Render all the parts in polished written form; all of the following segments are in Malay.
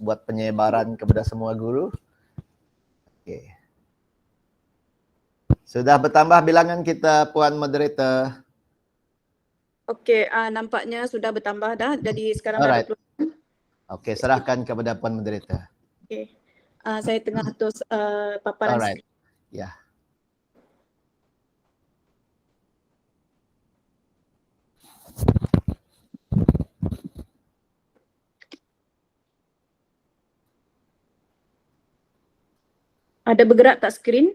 buat penyebaran kepada semua guru. Okey. Sudah bertambah bilangan kita, Puan Moderator. Okey, nampaknya sudah bertambah dah. Jadi sekarang Alright. dah 20. Okey, serahkan kepada Puan Moderator. Okey. Saya tengah terus paparan Alright. skrin. Ya. Ada bergerak tak skrin?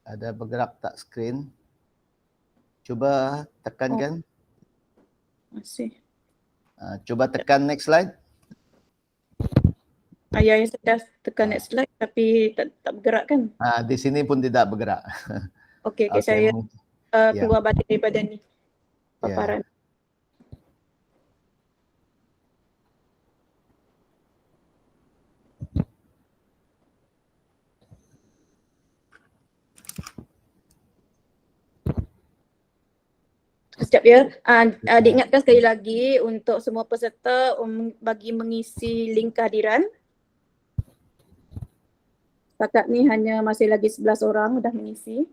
Ada bergerak tak skrin? Cuba tekankan. Masih. Cuba tekan next slide. Ya, saya sudah tekan next slide tapi tak bergerak kan? Di sini pun tidak bergerak. Okey, Okey, saya ya. keluar balik daripada ni Ya. paparan. Sekejap ya. Diingatkan sekali lagi untuk semua peserta bagi mengisi link kehadiran. Setakat ni hanya masih lagi 11 orang dah mengisi.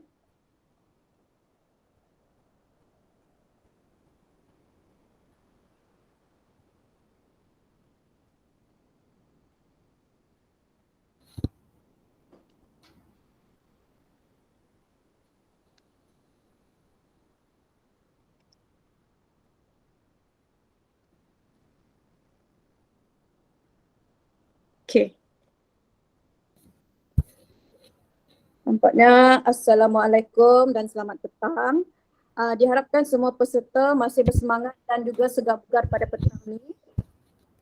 Okey. Nampaknya Assalamualaikum dan selamat petang. Diharapkan semua peserta masih bersemangat dan juga segar-bugar pada petang ini.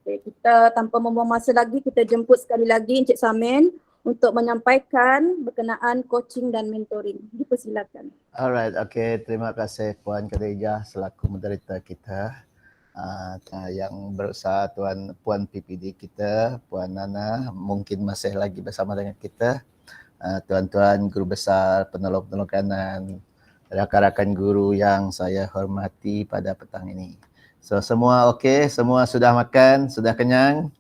Okay, kita tanpa membuang masa lagi, kita jemput sekali lagi Encik Samin untuk menyampaikan berkenaan coaching dan mentoring. Dipersilakan. Alright, okay. Terima kasih Puan Khadijah selaku moderator kita. Yang berusaha Puan PPD kita, Puan Nana mungkin masih lagi bersama dengan kita. Tuan-tuan guru besar, penolong-penolong kanan, rakan-rakan guru yang saya hormati pada petang ini. So semua okey, semua sudah makan, sudah kenyang?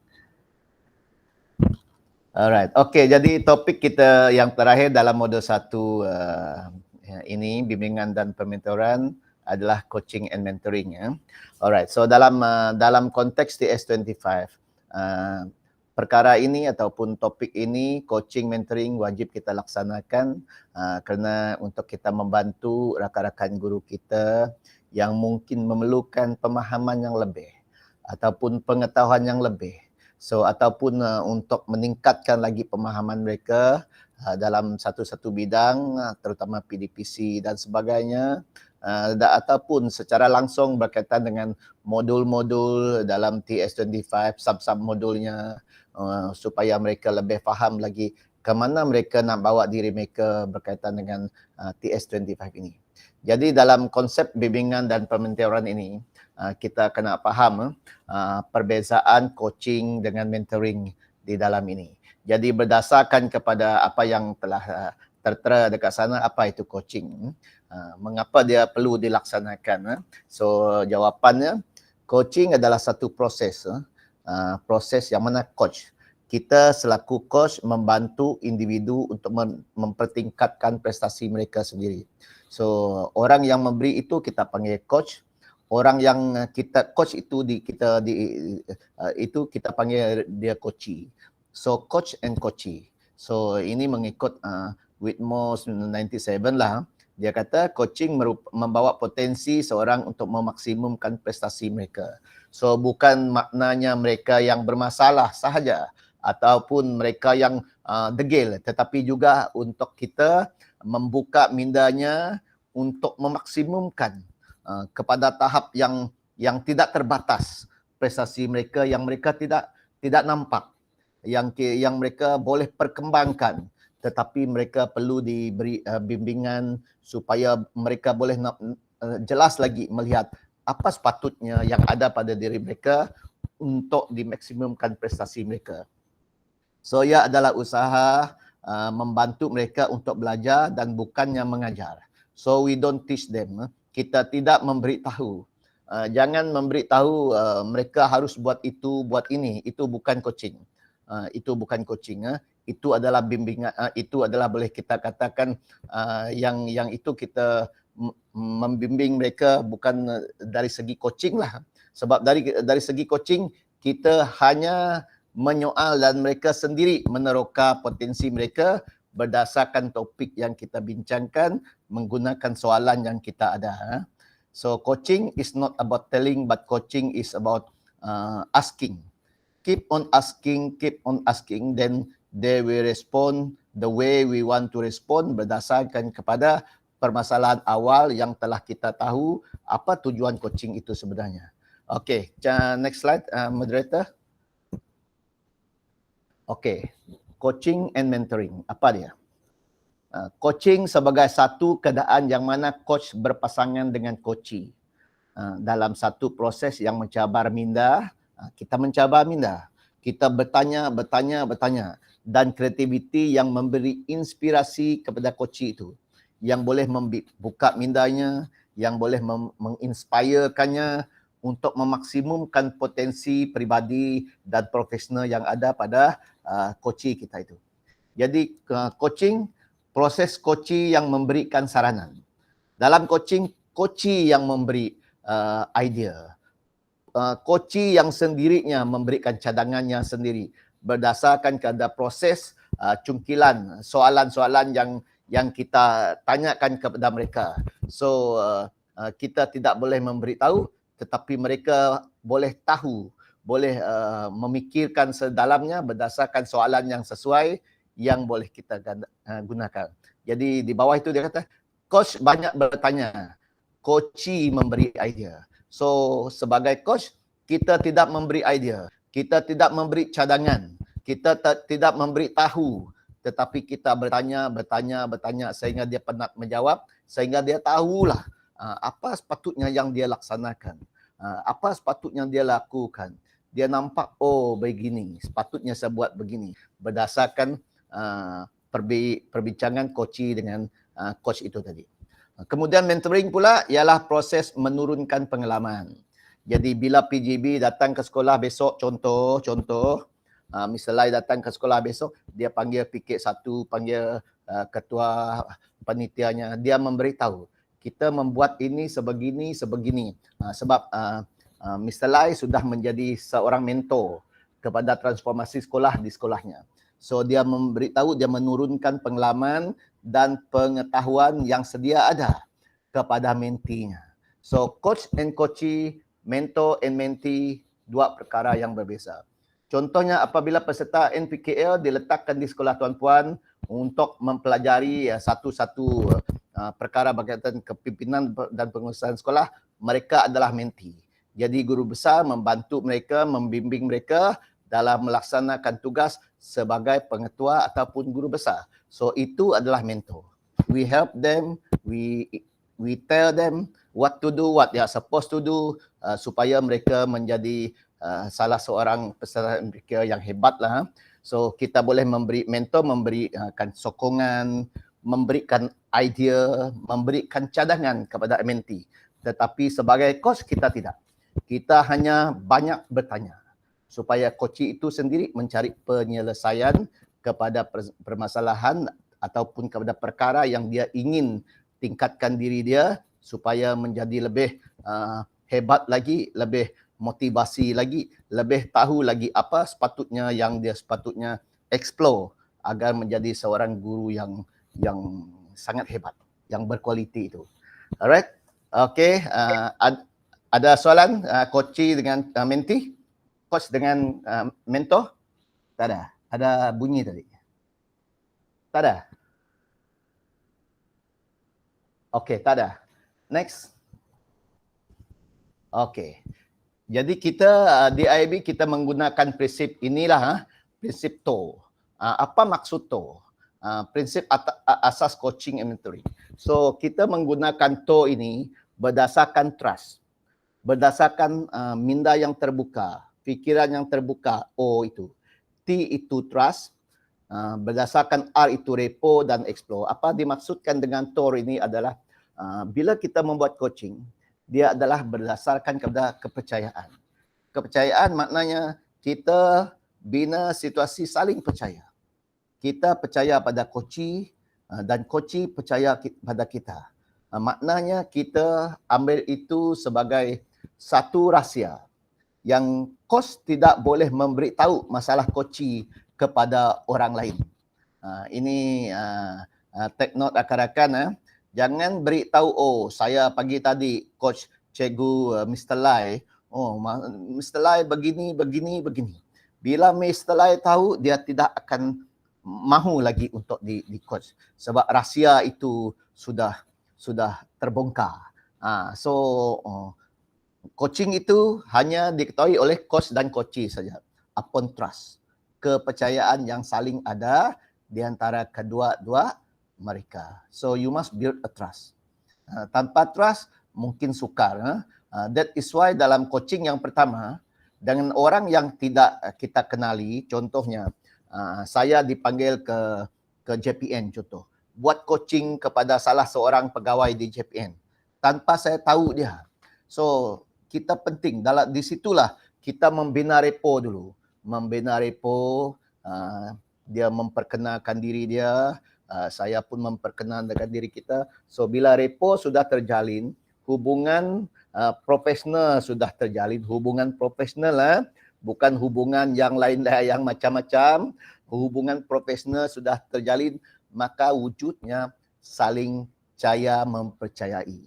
Alright, okey, jadi topik kita yang terakhir dalam modul 1 ini, bimbingan dan pementoran, adalah coaching and mentoring ya. Alright, so dalam konteks TS25, perkara ini ataupun topik ini, coaching mentoring wajib kita laksanakan kerana untuk kita membantu rakan-rakan guru kita yang mungkin memerlukan pemahaman yang lebih ataupun pengetahuan yang lebih. So ataupun untuk meningkatkan lagi pemahaman mereka dalam satu-satu bidang, terutama PDPC dan sebagainya, ataupun secara langsung berkaitan dengan modul-modul dalam TS25, sub-sub modulnya, supaya mereka lebih faham lagi ke mana mereka nak bawa diri mereka berkaitan dengan TS25 ini. Jadi dalam konsep bimbingan dan pementoran ini, kita kena faham perbezaan coaching dengan mentoring di dalam ini. Jadi berdasarkan kepada apa yang telah tertera dekat sana, apa itu coaching, mengapa dia perlu dilaksanakan. So jawapannya, coaching adalah satu proses, proses yang mana coach. Kita selaku coach membantu individu untuk mempertingkatkan prestasi mereka sendiri. So orang yang memberi itu kita panggil coach. Orang yang kita coach itu kita panggil dia coachee. So coach and coachee. So ini mengikut Whitmore 97 lah. Dia kata coaching membawa potensi seorang untuk memaksimumkan prestasi mereka. So bukan maknanya mereka yang bermasalah sahaja ataupun mereka yang degil, tetapi juga untuk kita membuka mindanya untuk memaksimumkan kepada tahap yang tidak terbatas prestasi mereka yang mereka tidak nampak, yang mereka boleh perkembangkan, tetapi mereka perlu diberi bimbingan supaya mereka boleh jelas lagi melihat apa sepatutnya yang ada pada diri mereka untuk dimaksimumkan prestasi mereka. So ia adalah usaha membantu mereka untuk belajar dan bukannya mengajar. So we don't teach them. Kita tidak memberitahu Jangan memberitahu mereka harus buat itu, buat ini. Itu bukan coaching. Itu bukan coaching. Itu adalah bimbingan. Itu adalah boleh kita katakan yang itu kita membimbing mereka bukan dari segi coaching lah. Sebab dari segi coaching kita hanya menyoal dan mereka sendiri meneroka potensi mereka berdasarkan topik yang kita bincangkan menggunakan soalan yang kita ada. So coaching is not about telling, but coaching is about asking. Keep on asking, then they will respond the way we want to respond berdasarkan kepada permasalahan awal yang telah kita tahu apa tujuan coaching itu sebenarnya. Okay, next slide, moderator. Okay, coaching and mentoring, apa dia? Coaching sebagai satu keadaan yang mana coach berpasangan dengan coachee. Dalam satu proses yang mencabar minda, kita mencabar minda. Kita bertanya. Dan kreativiti yang memberi inspirasi kepada coachee itu. Yang boleh membuka mindanya, yang boleh menginspirekannya untuk memaksimumkan potensi pribadi dan profesional yang ada pada coachee kita itu. Jadi coaching, proses coachee yang memberikan saranan. Dalam coaching, coachee yang memberi idea. Coachee yang sendirinya memberikan cadangannya sendiri berdasarkan kepada proses cungkilan soalan-soalan yang kita tanyakan kepada mereka. So kita tidak boleh memberitahu, tetapi mereka boleh tahu, boleh memikirkan sedalamnya berdasarkan soalan yang sesuai yang boleh kita gunakan. Jadi di bawah itu dia kata, coach banyak bertanya, coachee memberi idea. So sebagai coach, kita tidak memberi idea, kita tidak memberi cadangan, kita tidak memberi tahu, tetapi kita bertanya sehingga dia penat menjawab, sehingga dia tahulah apa sepatutnya yang dia laksanakan, apa sepatutnya dia lakukan. Dia nampak, oh begini, sepatutnya saya buat begini, berdasarkan perbincangan coachee dengan coach itu tadi. Kemudian mentoring pula ialah proses menurunkan pengalaman. Jadi bila PGB datang ke sekolah besok, contoh, Mr. Lai datang ke sekolah besok, dia panggil PK1, panggil ketua panitianya, dia memberitahu, kita membuat ini sebegini. Sebab Mr. Lai sudah menjadi seorang mentor kepada transformasi sekolah di sekolahnya. So dia memberitahu, dia menurunkan pengalaman dan pengetahuan yang sedia ada kepada mentinya. So coach and coachee, mentor and mentee, dua perkara yang berbeza. Contohnya apabila peserta NPKL diletakkan di sekolah tuan-puan untuk mempelajari satu-satu perkara berkaitan kepimpinan dan pengurusan sekolah, mereka adalah mentee. Jadi guru besar membantu mereka, membimbing mereka dalam melaksanakan tugas sebagai pengetua ataupun guru besar. So itu adalah mentor. We help them, we tell them what to do, what they are supposed to do, supaya mereka menjadi salah seorang peserta mereka yang hebat lah. So kita boleh memberi mentor, memberikan sokongan, memberikan idea, memberikan cadangan kepada mentee. Tetapi sebagai coach kita tidak. Kita hanya banyak bertanya supaya coachee itu sendiri mencari penyelesaian kepada permasalahan ataupun kepada perkara yang dia ingin tingkatkan diri dia supaya menjadi lebih hebat lagi, lebih motivasi lagi, lebih tahu lagi apa sepatutnya yang dia sepatutnya explore agar menjadi seorang guru yang sangat hebat, yang berkualiti itu. Alright, okay. Ada soalan coachee dengan mentee? Coach dengan mentor? Tak ada. Ada bunyi tadi. Tak ada. Okey, tak ada. Next. Okey. Jadi kita di IIB kita menggunakan prinsip inilah, prinsip TO. Apa maksud TO? Prinsip asas coaching and mentoring. So kita menggunakan TO ini berdasarkan trust. Berdasarkan minda yang terbuka, fikiran yang terbuka, O itu. T itu trust, berdasarkan R itu repo dan explore. Apa dimaksudkan dengan TOR ini adalah bila kita membuat coaching, dia adalah berdasarkan kepada kepercayaan. Kepercayaan maknanya kita bina situasi saling percaya. Kita percaya pada coach dan coach percaya pada kita. Maknanya kita ambil itu sebagai satu rahsia yang coach tidak boleh memberitahu masalah coach kepada orang lain. Ini take note rakan-rakan. Jangan beritahu, oh saya pagi tadi coach cikgu Mr. Lai, oh Mr. Lai begini. Bila Mr. Lai tahu, dia tidak akan mahu lagi untuk di coach sebab rahsia itu sudah terbongkar. Coaching itu hanya diketahui oleh coach dan coachee saja. Upon trust, kepercayaan yang saling ada di antara kedua-dua mereka. So you must build a trust. Tanpa trust mungkin sukar. That is why dalam coaching yang pertama dengan orang yang tidak kita kenali, contohnya saya dipanggil ke JPN contoh, buat coaching kepada salah seorang pegawai di JPN tanpa saya tahu dia. So kita penting di situlah kita membina repo dulu. Membina repo, dia memperkenalkan diri dia, saya pun memperkenalkan diri kita. So bila repo sudah terjalin, hubungan profesional sudah terjalin, hubungan profesional bukan hubungan yang lain yang macam-macam, hubungan profesional sudah terjalin, maka wujudnya saling percaya mempercayai.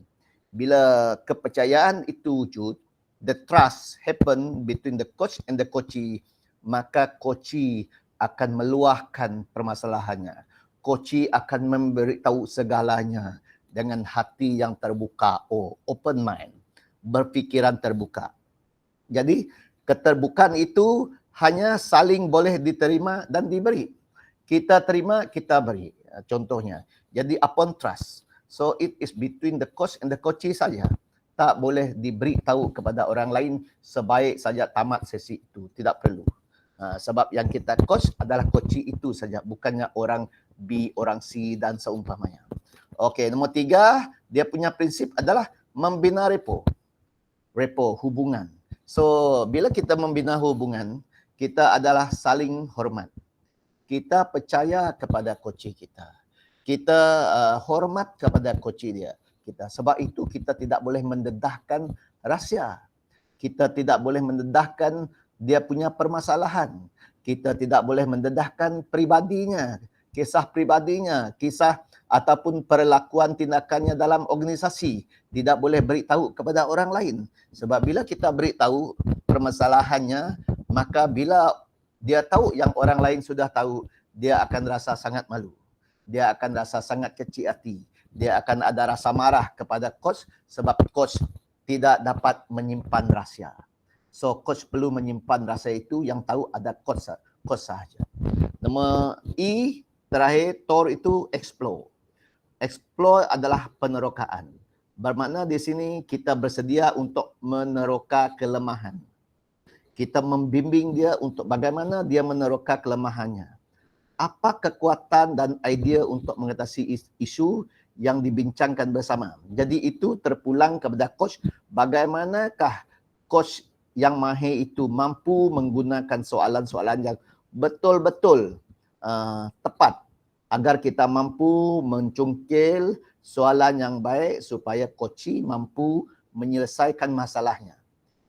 Bila kepercayaan itu wujud, the trust happen between the coach and the coachee, maka coachee akan meluahkan permasalahannya. Coachee akan memberitahu segalanya dengan hati yang terbuka, open mind, berfikiran terbuka. Jadi keterbukaan itu hanya saling boleh diterima dan diberi. Kita terima, kita beri. Contohnya. Jadi upon trust. So it is between the coach and the coachee saja. Tak boleh diberitahu kepada orang lain sebaik saja tamat sesi itu. Tidak perlu. Sebab yang kita coach adalah coachee itu saja. Bukannya orang B, orang C dan seumpamanya. Okey, nombor 3, dia punya prinsip adalah membina repo. Repo, hubungan. So, bila kita membina hubungan, kita adalah saling hormat. Kita percaya kepada coachee kita. Kita hormat kepada coachee dia. Sebab itu kita tidak boleh mendedahkan rahsia. Kita tidak boleh mendedahkan dia punya permasalahan. Kita tidak boleh mendedahkan pribadinya, kisah pribadinya, kisah ataupun perlakuan tindakannya dalam organisasi. Tidak boleh beritahu kepada orang lain. Sebab bila kita beritahu permasalahannya, maka bila dia tahu yang orang lain sudah tahu, dia akan rasa sangat malu. Dia akan rasa sangat kecil hati. Dia akan ada rasa marah kepada coach sebab coach tidak dapat menyimpan rahsia. So coach perlu menyimpan rahsia itu, yang tahu ada coach sahaja. Nombor E terakhir, TOR itu explore. Explore adalah penerokaan. Bermakna di sini kita bersedia untuk meneroka kelemahan. Kita membimbing dia untuk bagaimana dia meneroka kelemahannya. Apa kekuatan dan idea untuk mengatasi isu yang dibincangkan bersama. Jadi itu terpulang kepada coach, bagaimanakah coach yang mahir itu mampu menggunakan soalan-soalan yang betul-betul tepat agar kita mampu mencungkil soalan yang baik supaya coachee mampu menyelesaikan masalahnya.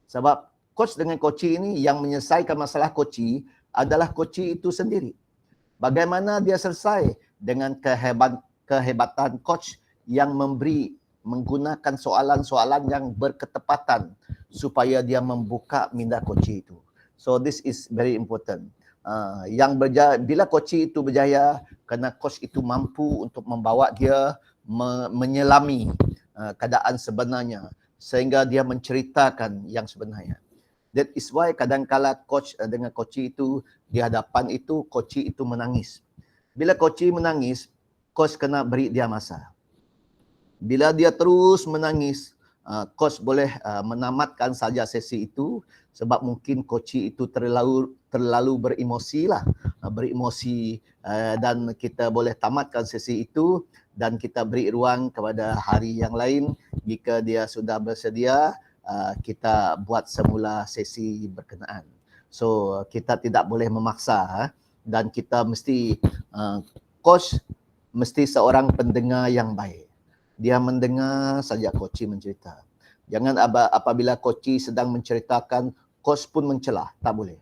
Sebab coach dengan coachee ini yang menyelesaikan masalah coachee adalah coachee itu sendiri. Bagaimana dia selesai dengan kehebatan coach yang menggunakan soalan-soalan yang berketepatan supaya dia membuka minda coachee itu. So this is very important. Bila coachee itu berjaya, kerana coach itu mampu untuk membawa dia menyelami keadaan sebenarnya sehingga dia menceritakan yang sebenarnya. That is why kadang-kala coach dengan coachee itu di hadapan itu, coachee itu menangis. Bila coachee menangis, coach kena beri dia masa. Bila dia terus menangis, coach boleh menamatkan saja sesi itu sebab mungkin coachee itu terlalu beremosi dan kita boleh tamatkan sesi itu dan kita beri ruang kepada hari yang lain. Jika dia sudah bersedia, kita buat semula sesi berkenaan. So kita tidak boleh memaksa, dan kita mesti coach mesti seorang pendengar yang baik. Dia mendengar saja coach mencerita. Jangan apabila coach sedang menceritakan, coach pun mencelah, tak boleh.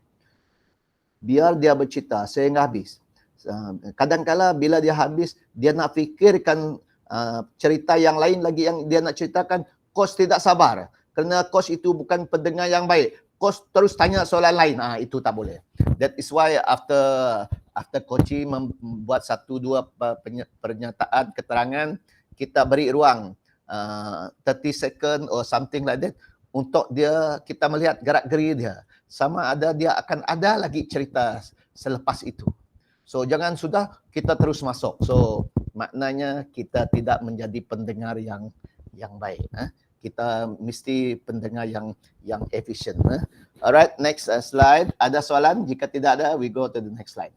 Biar dia bercerita sehingga habis. Kadang-kala bila dia habis, dia nak fikirkan cerita yang lain lagi yang dia nak ceritakan, coach tidak sabar. Kerana coach itu bukan pendengar yang baik. Coach terus tanya soalan lain. Itu tak boleh. That is why after coach membuat 1-2 pernyataan, keterangan, kita beri ruang 30 second or something like that untuk dia, kita melihat gerak-geri dia. Sama ada dia akan ada lagi cerita selepas itu. So jangan sudah kita terus masuk. So maknanya kita tidak menjadi pendengar yang baik. Kita mesti pendengar yang efisien. Alright, next slide. Ada soalan? Jika tidak ada, we go to the next slide.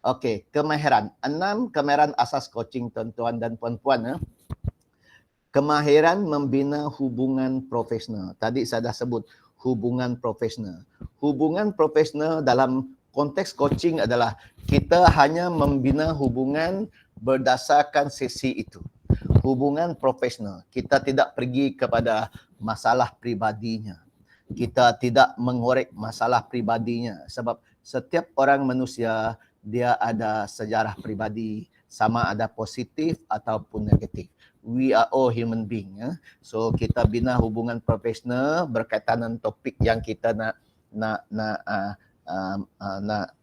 Okay, kemahiran. 6 kemahiran asas coaching tuan-tuan dan puan-puan. Kemahiran membina hubungan profesional. Tadi saya dah sebut hubungan profesional. Hubungan profesional dalam konteks coaching adalah kita hanya membina hubungan berdasarkan sesi itu. Hubungan profesional. Kita tidak pergi kepada masalah pribadinya. Kita tidak mengorek masalah pribadinya. Sebab setiap orang manusia, dia ada sejarah pribadi, sama ada positif ataupun negatif. We are all human being. So kita bina hubungan profesional berkaitan dengan topik yang kita nak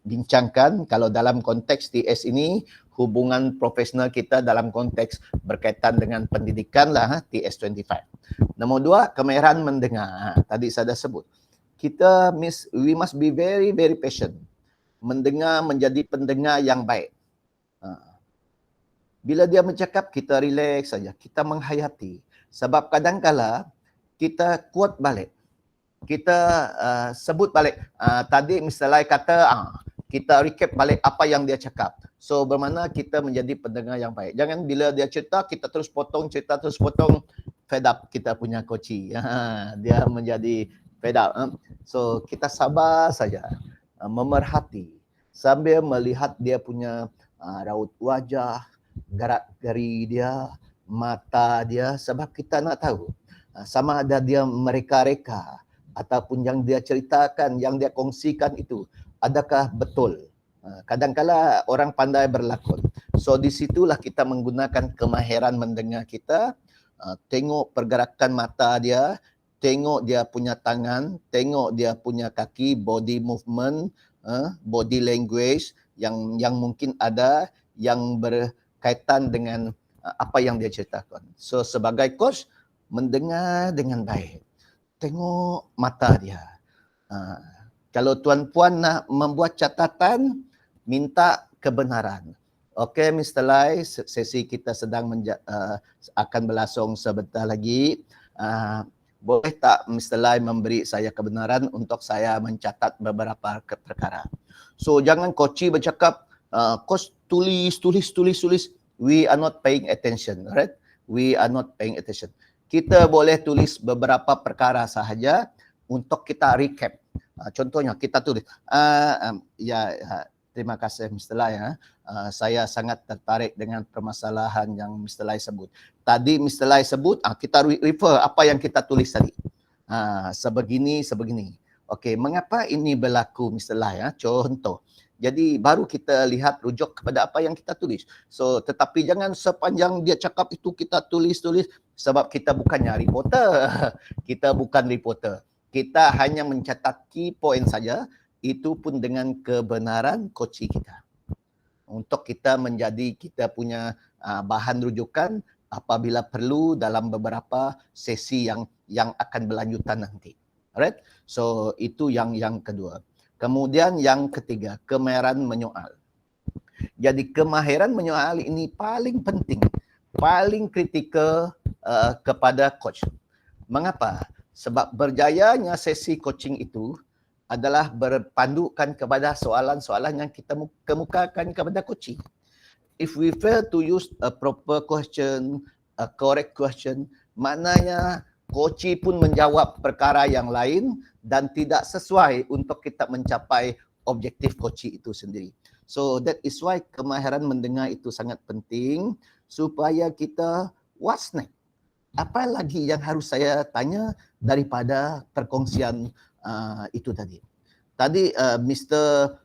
bincangkan. Kalau dalam konteks TS ini, hubungan profesional kita dalam konteks berkaitan dengan pendidikan lah, TS 25. Nombor 2, kemahiran mendengar. Tadi saya dah sebut. We must be very, very patient. Mendengar, menjadi pendengar yang baik. Bila dia bercakap, kita relax saja. Kita menghayati. Sebab kadang-kala kita quote balik. Kita sebut balik. Tadi Mr. Lai kata, kita recap balik apa yang dia cakap. So bermakna kita menjadi pendengar yang baik. Jangan bila dia cerita, kita terus potong, cerita terus potong. Fed up kita punya coach. Dia menjadi fed up. So kita sabar saja. Memerhati. Sambil melihat dia punya raut wajah, gerak-geri dia, mata dia, sebab kita nak tahu sama ada dia mereka-reka ataupun yang dia ceritakan, yang dia kongsikan itu adakah betul. Kadang-kala orang pandai berlakon. So di situlah kita menggunakan kemahiran mendengar kita, tengok pergerakan mata dia, tengok dia punya tangan, tengok dia punya kaki, body movement, body language yang mungkin ada yang berkaitan dengan apa yang dia ceritakan. So sebagai coach, mendengar dengan baik. Tengok mata dia. Kalau tuan-puan nak membuat catatan, minta kebenaran. Okey Mr. Lai, sesi kita sedang akan berlangsung sebentar lagi. Boleh tak Mr. Lai memberi saya kebenaran untuk saya mencatat beberapa perkara. So jangan coach bercakap, coach tulis. We are not paying attention, right? We are not paying attention. Kita boleh tulis beberapa perkara sahaja untuk kita recap. Contohnya kita tulis, terima kasih Mr. Lai. Saya sangat tertarik dengan permasalahan yang Mr. Lai sebut. Tadi Mr. Lai sebut, kita refer apa yang kita tulis tadi. Sebegini. Okey, mengapa ini berlaku Mr. Lai? Contoh. Jadi baru kita lihat rujuk kepada apa yang kita tulis. So tetapi jangan sepanjang dia cakap itu kita tulis sebab kita bukannya reporter. Kita bukan reporter. Kita hanya mencatat key point saja, itu pun dengan kebenaran coach kita. Untuk kita menjadi kita punya bahan rujukan apabila perlu dalam beberapa sesi yang akan berlanjutan nanti. Alright? So itu yang kedua. Kemudian yang ketiga, kemahiran menyoal. Jadi kemahiran menyoal ini paling penting, paling kritikal kepada coach. Mengapa? Sebab berjayanya sesi coaching itu adalah berpandukan kepada soalan-soalan yang kita kemukakan kepada coach. If we fail to use a proper question, a correct question, maknanya koci pun menjawab perkara yang lain dan tidak sesuai untuk kita mencapai objektif koci itu sendiri. So that is why kemahiran mendengar itu sangat penting supaya kita what's next? Apa lagi yang harus saya tanya daripada perkongsian itu tadi? Tadi Mr.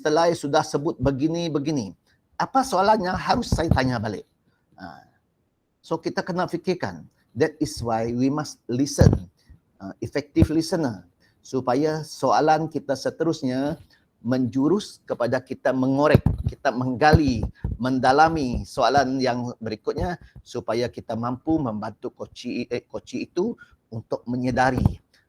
Lai sudah sebut begini. Apa soalannya harus saya tanya balik? So kita kena fikirkan. That is why we must listen, effective listener, supaya soalan kita seterusnya menjurus kepada kita mengorek, kita menggali, mendalami soalan yang berikutnya supaya kita mampu membantu koci itu untuk menyedari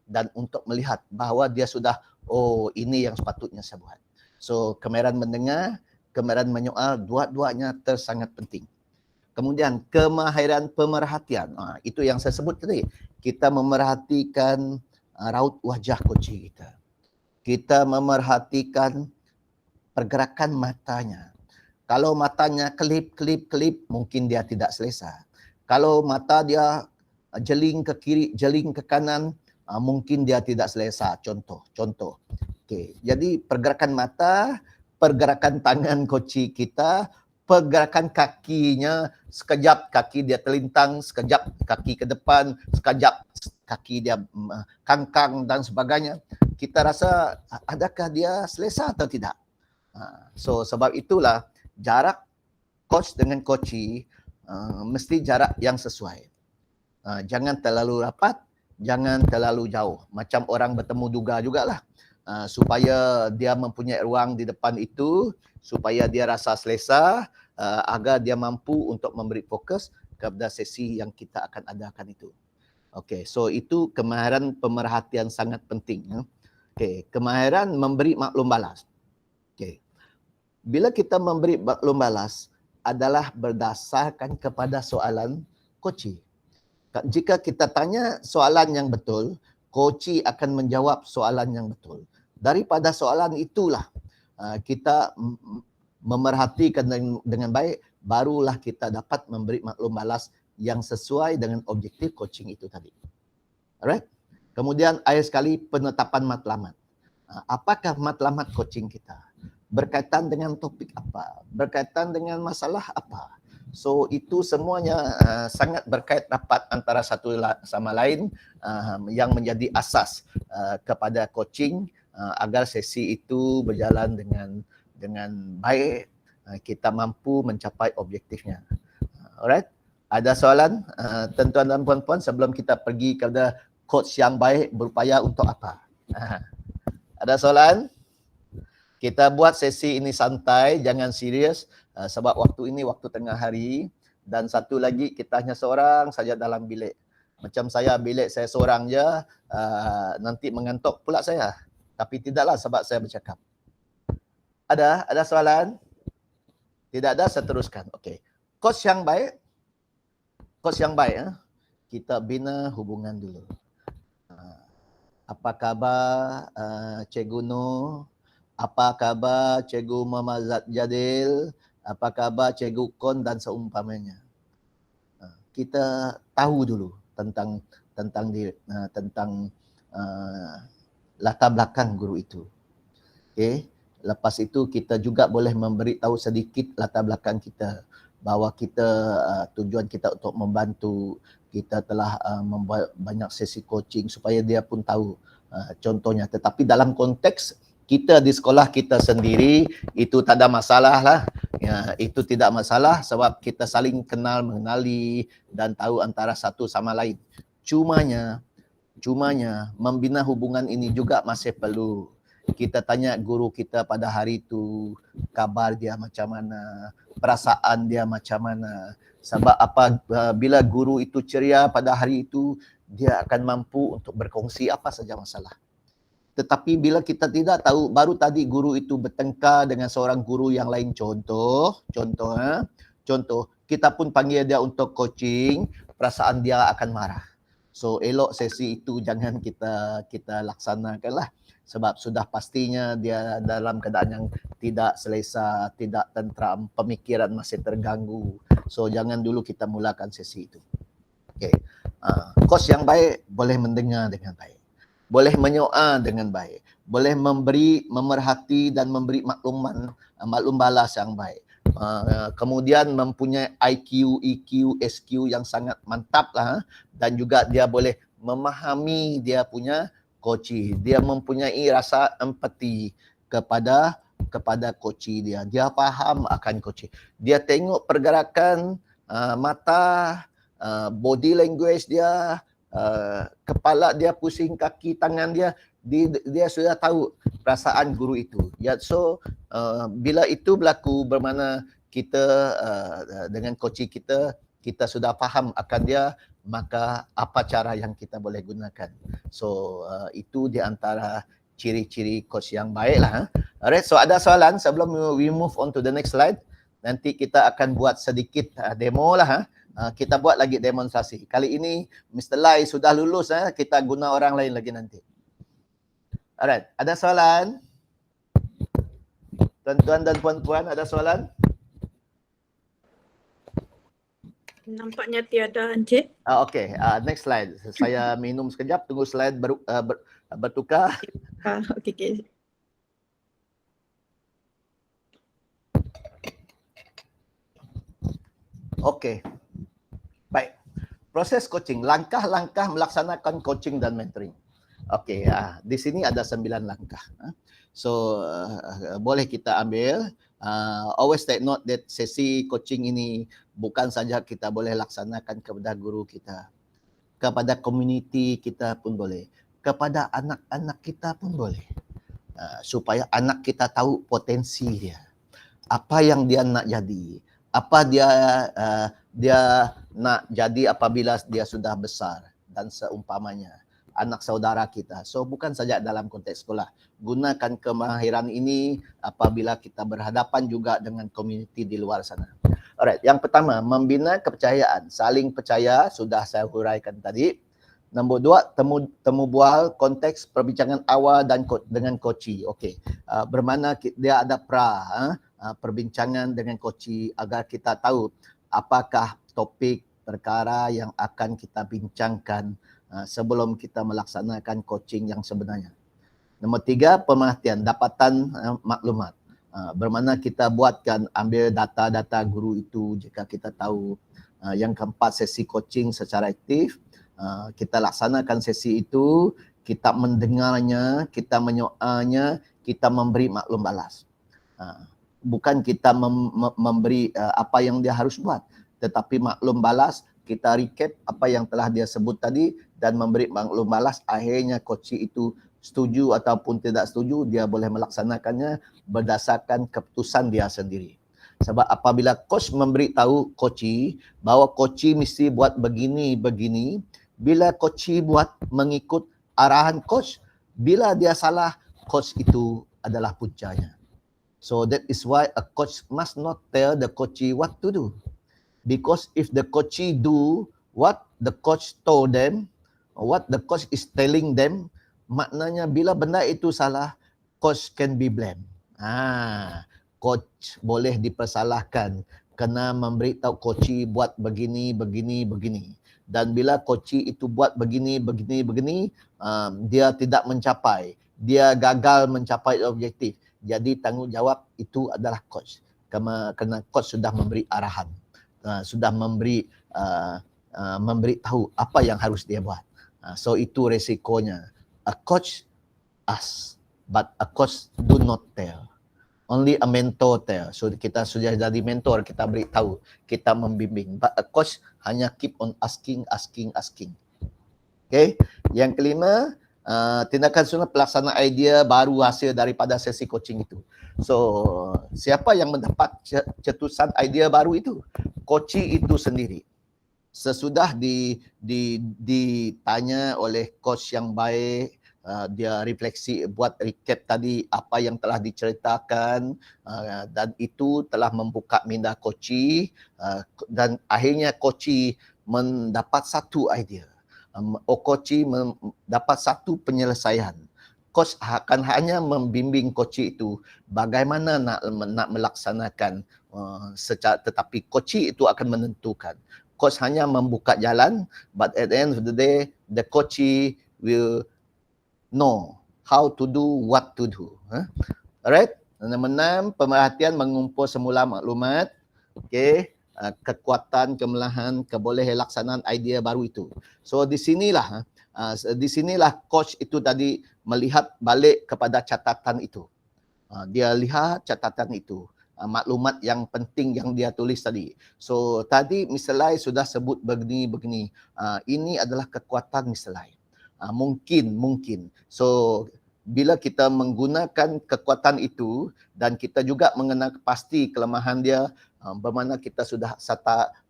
dan untuk melihat bahawa dia sudah, oh ini yang sepatutnya saya buat. So kemahiran mendengar, kemahiran menyoal, dua-duanya sangat penting. Kemudian kemahiran pemerhatian, itu yang saya sebut tadi. Kita memerhatikan raut wajah koci kita. Kita memerhatikan pergerakan matanya. Kalau matanya kelip, mungkin dia tidak selesa. Kalau mata dia jeling ke kiri, jeling ke kanan, mungkin dia tidak selesa. Contoh. Okay. Jadi pergerakan mata, pergerakan tangan koci kita, pergerakan kakinya, sekejap kaki dia terlintang, sekejap kaki ke depan, sekejap kaki dia kangkang dan sebagainya. Kita rasa adakah dia selesa atau tidak? So sebab itulah jarak coach dengan koci mesti jarak yang sesuai. Jangan terlalu rapat, jangan terlalu jauh. Macam orang bertemu duga jugalah. Supaya dia mempunyai ruang di depan itu, supaya dia rasa selesa, agar dia mampu untuk memberi fokus kepada sesi yang kita akan adakan itu. Okey, so itu kemahiran pemerhatian sangat penting. Okey, kemahiran memberi maklum balas. Okey. Bila kita memberi maklum balas adalah berdasarkan kepada soalan koci. Jika kita tanya soalan yang betul, koci akan menjawab soalan yang betul. Daripada soalan itulah kita memerhatikan dengan baik, barulah kita dapat memberi maklum balas yang sesuai dengan objektif coaching itu tadi. Alright? Kemudian akhir sekali penetapan matlamat. Apakah matlamat coaching kita? Berkaitan dengan topik apa? Berkaitan dengan masalah apa? So itu semuanya sangat berkait rapat antara satu sama lain yang menjadi asas kepada coaching agar sesi itu berjalan dengan baik, kita mampu mencapai objektifnya. Alright? Ada soalan tuan-tuan dan puan-puan sebelum kita pergi kepada coach yang baik berupaya untuk apa? Ada soalan? Kita buat sesi ini santai, jangan serius sebab waktu ini waktu tengah hari dan satu lagi kita hanya seorang saja dalam bilik. Macam saya, bilik saya seorang je, nanti mengantuk pula saya. Tapi tidaklah sebab saya bercakap. Ada soalan? Tidak ada, saya teruskan. Okey. Coach yang baik, kita bina hubungan dulu. Apa khabar Cikgu Nur? Apa khabar Cikgu Muhammad Zat Jadil? Apa khabar Cikgu Kon dan seumpamanya? Kita tahu dulu tentang latar belakang guru itu. Okey. Lepas itu kita juga boleh memberi tahu sedikit latar belakang kita bahawa kita tujuan kita untuk membantu, kita telah membuat banyak sesi coaching supaya dia pun tahu contohnya. Tetapi dalam konteks kita di sekolah kita sendiri itu tak ada masalah lah. Ya, itu tidak masalah sebab kita saling kenal, mengenali dan tahu antara satu sama lain. Cumanya membina hubungan ini juga masih perlu. Kita tanya guru kita pada hari itu, kabar dia macam mana, perasaan dia macam mana. Sebab bila guru itu ceria pada hari itu, dia akan mampu untuk berkongsi apa saja masalah. Tetapi bila kita tidak tahu, baru tadi guru itu bertengkar dengan seorang guru yang lain, contoh, kita pun panggil dia untuk coaching, perasaan dia akan marah. So elok sesi itu jangan kita laksanakanlah, sebab sudah pastinya dia dalam keadaan yang tidak selesa, tidak tentram, pemikiran masih terganggu. So jangan dulu kita mulakan sesi itu. Okey. Coach yang baik boleh mendengar dengan baik, boleh menyoal dengan baik, boleh memberi, memerhati dan memberi maklum balas yang baik. Kemudian mempunyai IQ, EQ, SQ yang sangat mantap lah, dan juga dia boleh memahami dia punya coach. Dia mempunyai rasa empati kepada coach dia. Dia faham akan coach. Dia tengok pergerakan mata, body language dia, kepala dia pusing, kaki tangan dia sudah tahu perasaan guru itu. So bila itu berlaku, bermakna kita dengan coach kita sudah faham akan dia, maka apa cara yang kita boleh gunakan. So itu di antara ciri-ciri coach yang baik lah. Alright, so ada soalan sebelum we move on to the next slide? Nanti kita akan buat sedikit demo lah. Kita buat lagi demonstrasi. Kali ini Mr. Lai sudah lulus, kita guna orang lain lagi nanti. Alright, ada soalan? Tuan-tuan dan puan-puan, ada soalan? Nampaknya tiada, Encik. Okey, next slide. Saya minum sekejap, tunggu slide bertukar. Okey. Okey. Baik. Proses coaching, langkah-langkah melaksanakan coaching dan mentoring. Okey, di sini ada 9 langkah. So boleh kita ambil. Always take note that sesi coaching ini bukan saja kita boleh laksanakan kepada guru kita, kepada community kita pun boleh, kepada anak-anak kita pun boleh, supaya anak kita tahu potensi dia, apa yang dia nak jadi, apa dia nak jadi apabila dia sudah besar dan seumpamanya. Anak saudara kita. So bukan saja dalam konteks sekolah. Gunakan kemahiran ini apabila kita berhadapan juga dengan komuniti di luar sana. Alright, yang pertama, membina kepercayaan. Saling percaya, sudah saya huraikan tadi. Nombor 2, temu bual, konteks perbincangan awal dan dengan coach. Okey. Bermakna dia ada perbincangan dengan coach agar kita tahu apakah topik perkara yang akan kita bincangkan sebelum kita melaksanakan coaching yang sebenarnya. Nombor 3, pemerhatian, dapatan maklumat. Bermakna kita buatkan, ambil data-data guru itu jika kita tahu. Yang keempat, sesi coaching secara aktif. Kita laksanakan sesi itu, kita mendengarnya, kita menyoalnya, kita memberi maklum balas. Bukan kita memberi apa yang dia harus buat, tetapi maklum balas, kita recap apa yang telah dia sebut tadi dan memberi maklum balas. Akhirnya coach itu setuju ataupun tidak setuju, dia boleh melaksanakannya berdasarkan keputusan dia sendiri. Sebab apabila coach memberitahu coach bahawa coach mesti buat begini, bila coach buat mengikut arahan coach, bila dia salah, coach itu adalah puncanya. So that is why a coach must not tell the coach what to do. Because if the coach do what the coach told them, what the coach is telling them, maknanya bila benda itu salah, coach can be blamed. Coach boleh dipersalahkan kena memberitahu coach buat begini. Dan bila coach itu buat begini, dia tidak mencapai, dia gagal mencapai objektif. Jadi tanggungjawab itu adalah coach. Kerana coach sudah memberi arahan. Sudah memberi tahu apa yang harus dia buat. So itu resikonya. A coach asks, but a coach do not tell. Only a mentor tell. So kita sudah jadi mentor, kita beri tahu, kita membimbing. But a coach hanya keep on asking. Okay. Yang kelima, tindakan sunnah pelaksanaan idea baru hasil daripada sesi coaching itu. So siapa yang mendapat cetusan idea baru itu? Coach itu sendiri. Sesudah ditanya oleh coach yang baik, dia refleksi, buat recap tadi apa yang telah diceritakan, dan itu telah membuka minda coach, dan akhirnya coach mendapat satu idea. Coach dapat satu penyelesaian. Coach akan hanya membimbing coach itu bagaimana nak melaksanakan secara, tetapi coach itu akan menentukan. Coach hanya membuka jalan, but at the end of the day, the coach will know how to do, what to do. Alright? Nombor 6, pemerhatian mengumpul semula maklumat. Okay. Kekuatan, kemelahan, kebolehan laksanaan idea baru itu. So di sinilah coach itu tadi melihat balik kepada catatan itu. Dia lihat catatan itu, maklumat yang penting yang dia tulis tadi. So tadi Mr. Lai sudah sebut begini. Ini adalah kekuatan Mr. Lai. Mungkin. So bila kita menggunakan kekuatan itu dan kita juga mengenal pasti kelemahan dia, bermakna kita sudah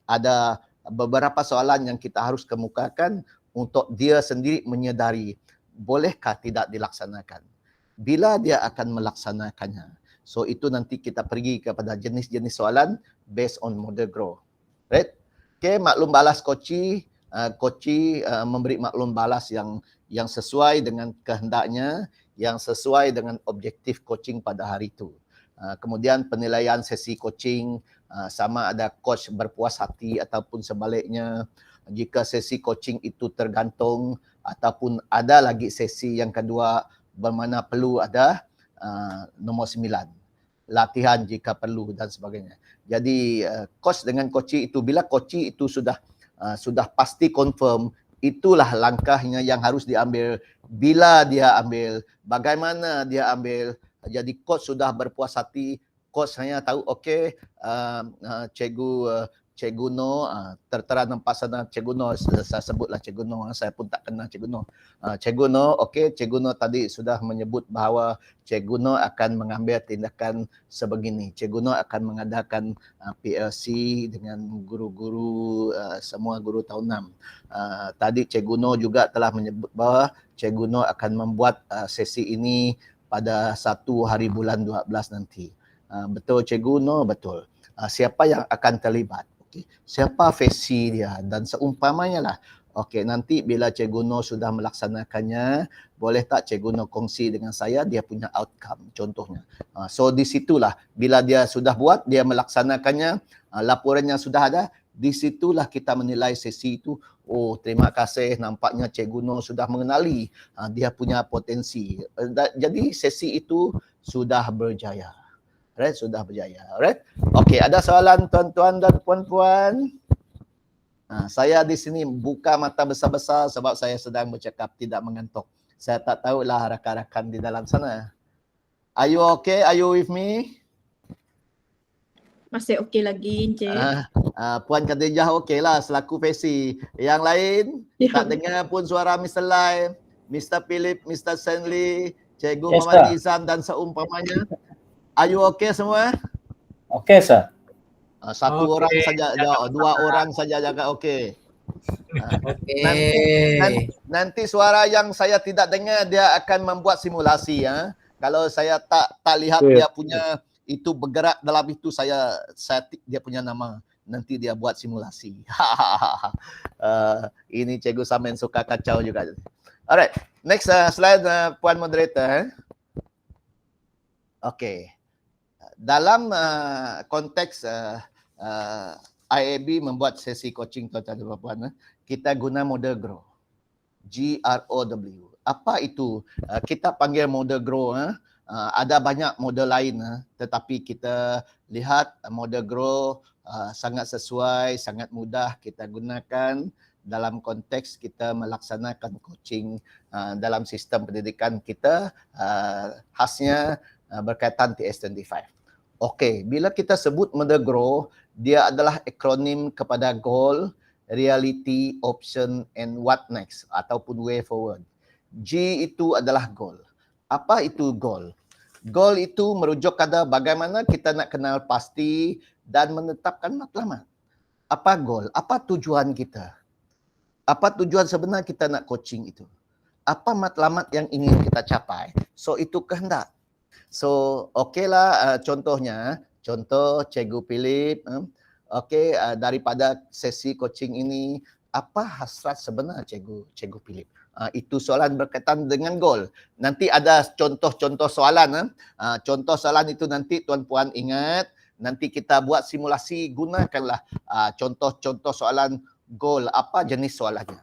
ada beberapa soalan yang kita harus kemukakan untuk dia sendiri menyedari bolehkah tidak dilaksanakan. Bila dia akan melaksanakannya. So itu nanti kita pergi kepada jenis-jenis soalan based on model grow. Right? Okay, maklum balas koci memberi maklum balas yang sesuai dengan kehendaknya, yang sesuai dengan objektif coaching pada hari itu. Kemudian penilaian sesi coaching, sama ada coach berpuas hati ataupun sebaliknya. Jika sesi coaching itu tergantung ataupun ada lagi sesi yang kedua, bermakna perlu ada nombor 9. Latihan jika perlu dan sebagainya. Jadi coach dengan coaching itu, bila coaching itu sudah pasti confirm, itulah langkahnya yang harus diambil. Bila dia ambil, bagaimana dia ambil. Jadi coach sudah berpuas hati, coach hanya tahu okey, Cikgu No, tertera nampak sana Cikgu No, saya sebutlah Cikgu No, saya pun tak kenal Cikgu No. Cikgu No, okey, Cikgu No tadi sudah menyebut bahawa Cikgu No akan mengambil tindakan sebegini. Cikgu No akan mengadakan PLC dengan guru-guru, semua guru tahun 6. Tadi Cikgu No juga telah menyebut bahawa Cikgu No akan membuat sesi ini pada 1 hari bulan 12 nanti. Betul Cikgu No? Betul. Siapa yang akan terlibat? Okay. Siapa versi dia dan seumpamanya lah. Okey, nanti bila Cikgu No sudah melaksanakannya, boleh tak Cikgu No kongsi dengan saya dia punya outcome contohnya. So di situlah bila dia sudah buat, dia melaksanakannya, laporannya sudah ada, di situlah kita menilai sesi itu. Oh, terima kasih, nampaknya Cikgu No sudah mengenali dia punya potensi. Jadi sesi itu sudah berjaya. Alright, sudah berjaya. Alright. Okey, ada soalan tuan-tuan dan puan-puan? Saya di sini buka mata besar-besar sebab saya sedang bercakap tidak mengantuk. Saya tak tahulah rakan-rakan di dalam sana. Are you okay? Are you with me? Masih okey lagi, Encik. Puan Khadijah okey lah selaku versi. Yang lain tak dengar pun suara Mr. Lai, Mr. Philip, Mr. Stanley, Cikgu Muhammad Izan dan seumpamanya. Are you okay semua? Okey, sir. Satu orang saja, dua orang saja jaga okey. Nanti suara yang saya tidak dengar dia akan membuat simulasi ya. Kalau saya tak lihat dia punya itu bergerak dalam itu, saya dia punya nama. Nanti dia buat simulasi. Ini Cikgu Samen suka kacau juga. Alright, next slide puan moderator. Okey. Dalam konteks IAB membuat sesi coaching tuan-tuan dan puan, kita guna model GROW. GROW. Apa itu? Kita panggil model GROW. Ada banyak model lain, tetapi kita lihat model GROW sangat sesuai, sangat mudah kita gunakan dalam konteks kita melaksanakan coaching dalam sistem pendidikan kita, khasnya berkaitan TS25. Okey, bila kita sebut model GROW, dia adalah akronim kepada goal, reality, option and what next ataupun way forward. G itu adalah goal. Apa itu goal? Goal itu merujuk kepada bagaimana kita nak kenal pasti dan menetapkan matlamat. Apa goal? Apa tujuan kita? Apa tujuan sebenar kita nak coaching itu? Apa matlamat yang ingin kita capai? So itu kehendak. So okeylah, contoh Cikgu Philip, okey, daripada sesi coaching ini apa hasrat sebenar Cikgu Philip? Itu soalan berkaitan dengan goal. Nanti ada contoh-contoh soalan. Contoh soalan itu nanti tuan-puan ingat. Nanti kita buat simulasi, gunakanlah contoh-contoh soalan goal. Apa jenis soalannya?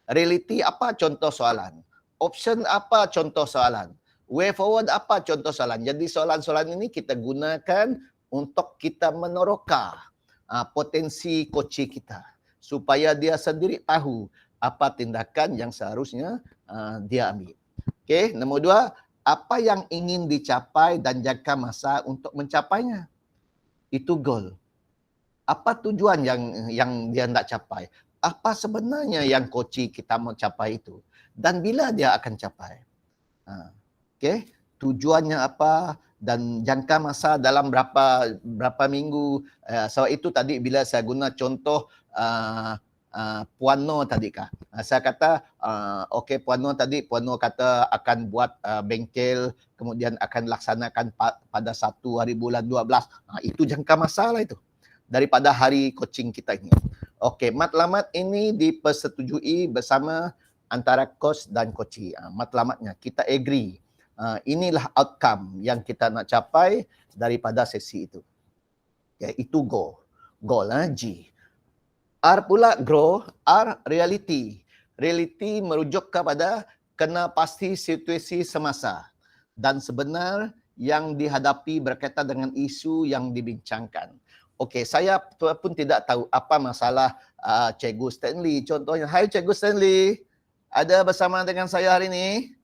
Reality apa contoh soalan? Option apa contoh soalan? Way forward apa contoh soalan? Jadi soalan-soalan ini kita gunakan untuk kita meneroka potensi coach kita supaya dia sendiri tahu apa tindakan yang seharusnya dia ambil. Okey, nombor 2, apa yang ingin dicapai dan jangka masa untuk mencapainya. Itu goal. Apa tujuan yang dia nak capai? Apa sebenarnya yang coach kita mau capai itu? Dan bila dia akan capai? Okey, tujuannya apa dan jangka masa dalam berapa minggu. Sebab itu tadi bila saya guna contoh Puan Noh tadi kah? Saya kata okey, Puan Noh kata akan buat bengkel, kemudian akan laksanakan pada 1 hari bulan 12. Itu jangka masa lah itu daripada hari coaching kita ini. Okey, matlamat ini dipersetujui bersama antara coach dan coachee. Matlamatnya kita agree. Inilah outcome yang kita nak capai daripada sesi itu. Okay, itu goal G. R pula grow, R reality. Reality merujuk kepada kena pasti situasi semasa dan sebenar yang dihadapi berkaitan dengan isu yang dibincangkan. Okey, saya pun tidak tahu apa masalah Cikgu Stanley. Contohnya, hai Cikgu Stanley, ada bersama dengan saya hari ini?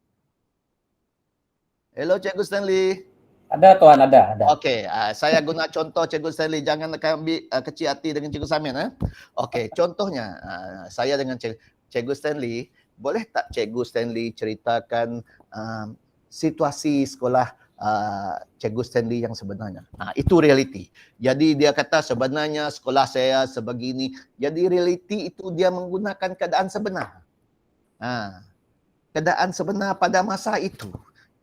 Hello Cikgu Stanley. Ada Tuan, ada. Okey, saya guna contoh Cikgu Stanley, jangan ambil kecil hati dengan Cikgu Samin. Okey, contohnya saya dengan Cikgu Stanley, boleh tak Cikgu Stanley ceritakan situasi sekolah Cikgu Stanley yang sebenarnya? Itu reality. Jadi dia kata sebenarnya sekolah saya sebegini. Jadi reality itu dia menggunakan keadaan sebenar. Keadaan sebenar pada masa itu.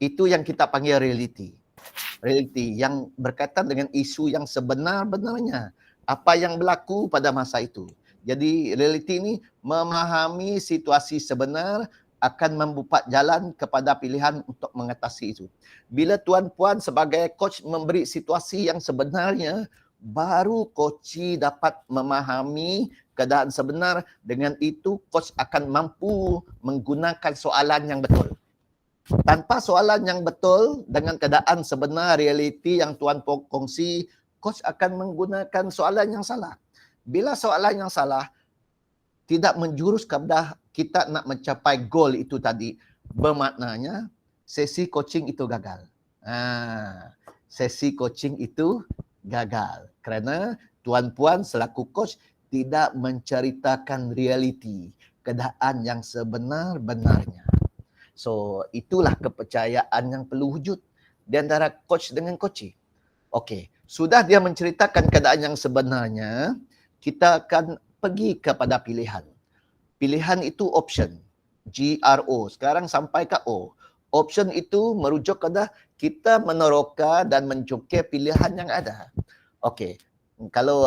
Itu yang kita panggil reality. Reality yang berkaitan dengan isu yang sebenar-benarnya. Apa yang berlaku pada masa itu. Jadi reality ini memahami situasi sebenar akan membuka jalan kepada pilihan untuk mengatasi itu. Bila tuan-puan sebagai coach memberi situasi yang sebenarnya, baru coach dapat memahami keadaan sebenar. Dengan itu coach akan mampu menggunakan soalan yang betul. Tanpa soalan yang betul dengan keadaan sebenar realiti yang tuan kongsi, coach akan menggunakan soalan yang salah. Bila soalan yang salah tidak menjurus kepada kita nak mencapai goal itu tadi, bermaknanya sesi coaching itu gagal. Sesi coaching itu gagal kerana tuan-puan selaku coach tidak menceritakan realiti, keadaan yang sebenar-benarnya. So, itulah kepercayaan yang perlu wujud di antara coach dengan coachee. Okey, sudah dia menceritakan keadaan yang sebenarnya, kita akan pergi kepada pilihan. Pilihan itu option, GRO. Sekarang sampai ke O. Option itu merujuk kepada kita meneroka dan mencukir pilihan yang ada. Okey, kalau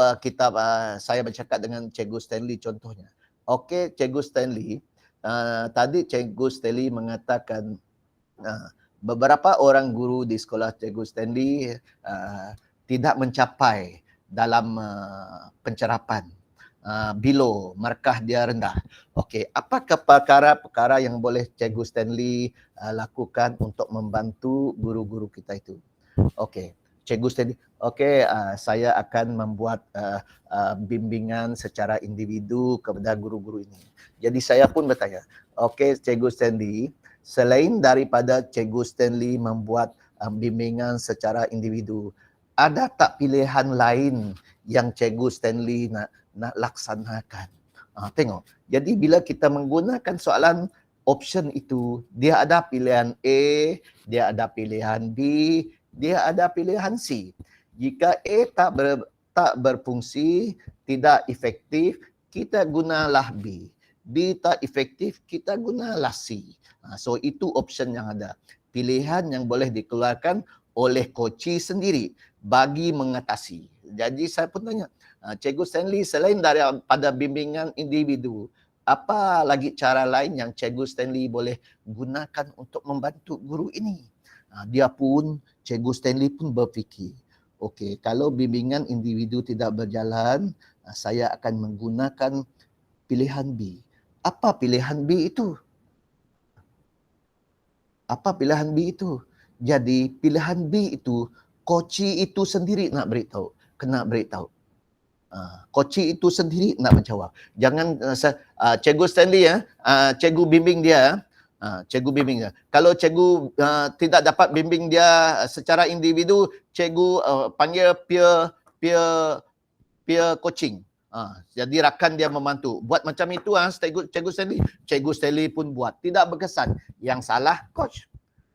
saya bercakap dengan Cikgu Stanley contohnya. Okey, Cikgu Stanley, tadi Cikgu Stanley mengatakan beberapa orang guru di sekolah Cikgu Stanley tidak mencapai dalam pencerapan. Below, markah dia rendah. Okey, apakah perkara-perkara yang boleh Cikgu Stanley lakukan untuk membantu guru-guru kita itu? Okey, Cikgu Stanley, okey, saya akan membuat bimbingan secara individu kepada guru-guru ini. Jadi saya pun bertanya, okey Cikgu Stanley, selain daripada Cikgu Stanley membuat bimbingan secara individu, ada tak pilihan lain yang Cikgu Stanley nak laksanakan? Tengok, jadi bila kita menggunakan soalan option itu, dia ada pilihan A, dia ada pilihan B, dia ada pilihan C. Jika A tak berfungsi, tidak efektif, kita gunalah B. B tak efektif, kita gunalah C. So itu option yang ada. Pilihan yang boleh dikeluarkan oleh coachee sendiri bagi mengatasi. Jadi saya pun tanya, Cikgu Stanley, selain daripada bimbingan individu, apa lagi cara lain yang Cikgu Stanley boleh gunakan untuk membantu guru ini? Dia pun, Cikgu Stanley pun berfikir, okey, kalau bimbingan individu tidak berjalan, saya akan menggunakan pilihan B. Apa pilihan B itu? Apa pilihan B itu? Jadi pilihan B itu, koci itu sendiri nak beritahu, kena beritahu. Koci itu sendiri nak menjawab. Jangan Cikgu Stanley cikgu bimbing dia, cikgu bimbing dia. Kalau cikgu tidak dapat bimbing dia secara individu, cikgu panggil peer coaching. Jadi rakan dia membantu. Buat macam itu Cikgu Stanley. Cikgu Stanley pun buat. Tidak berkesan. Yang salah coach.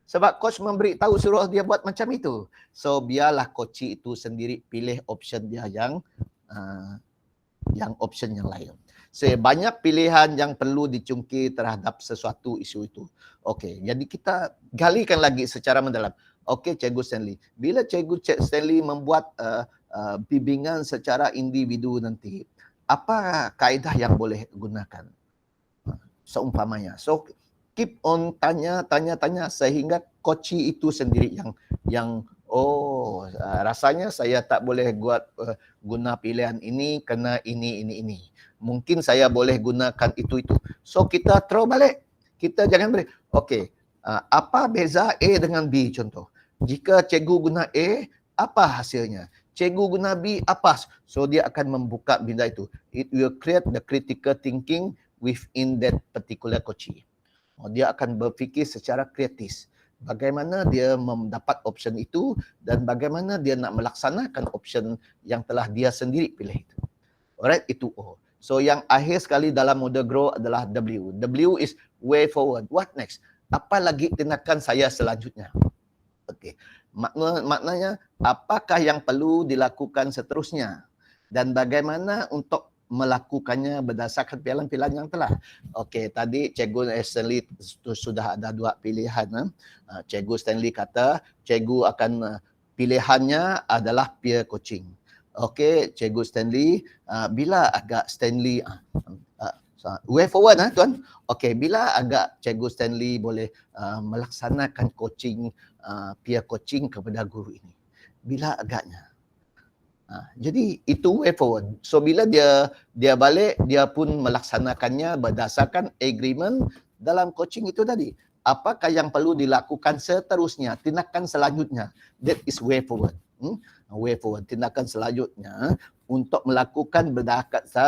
Sebab coach memberi tahu suruh dia buat macam itu. So biarlah coach itu sendiri pilih option dia yang option yang lain. So banyak pilihan yang perlu dicungkil terhadap sesuatu isu itu. Okey, jadi kita galikan lagi secara mendalam. Okey, Cikgu Stanley. Bila Cikgu Stanley membuat bimbingan secara individu nanti, apa kaedah yang boleh gunakan? Seumpamanya. So keep on tanya sehingga koci itu sendiri yang rasanya saya tak boleh buat guna pilihan ini kerana ini. Mungkin saya boleh gunakan itu. So kita throw balik. Kita jangan beri. Okey, apa beza A dengan B contoh? Jika cikgu guna A, apa hasilnya? Cikgu guna B, apa? So dia akan membuka benda itu. It will create the critical thinking within that particular coaching. Dia akan berfikir secara kreatif. Bagaimana dia mendapat option itu dan bagaimana dia nak melaksanakan option yang telah dia sendiri pilih itu. Alright, itu O. So yang akhir sekali dalam model grow adalah W. W is way forward. What next? Apa lagi tindakan saya selanjutnya? Okey. Maknanya apakah yang perlu dilakukan seterusnya dan bagaimana untuk melakukannya berdasarkan pilihan-pilihan yang telah. Okey, tadi Cikgu Stanley sudah ada dua pilihan. Cikgu Stanley kata cikgu akan pilihannya adalah peer coaching. Okey, Cikgu Stanley, bila agak Stanley way forward tuan. Okey, bila agak Cikgu Stanley boleh melaksanakan coaching, peer coaching kepada guru ini? Bila agaknya? Jadi itu way forward. So bila dia balik, dia pun melaksanakannya berdasarkan agreement dalam coaching itu tadi. Apakah yang perlu dilakukan seterusnya, tindakan selanjutnya? That is way forward. Way forward, tindakan selanjutnya untuk melakukan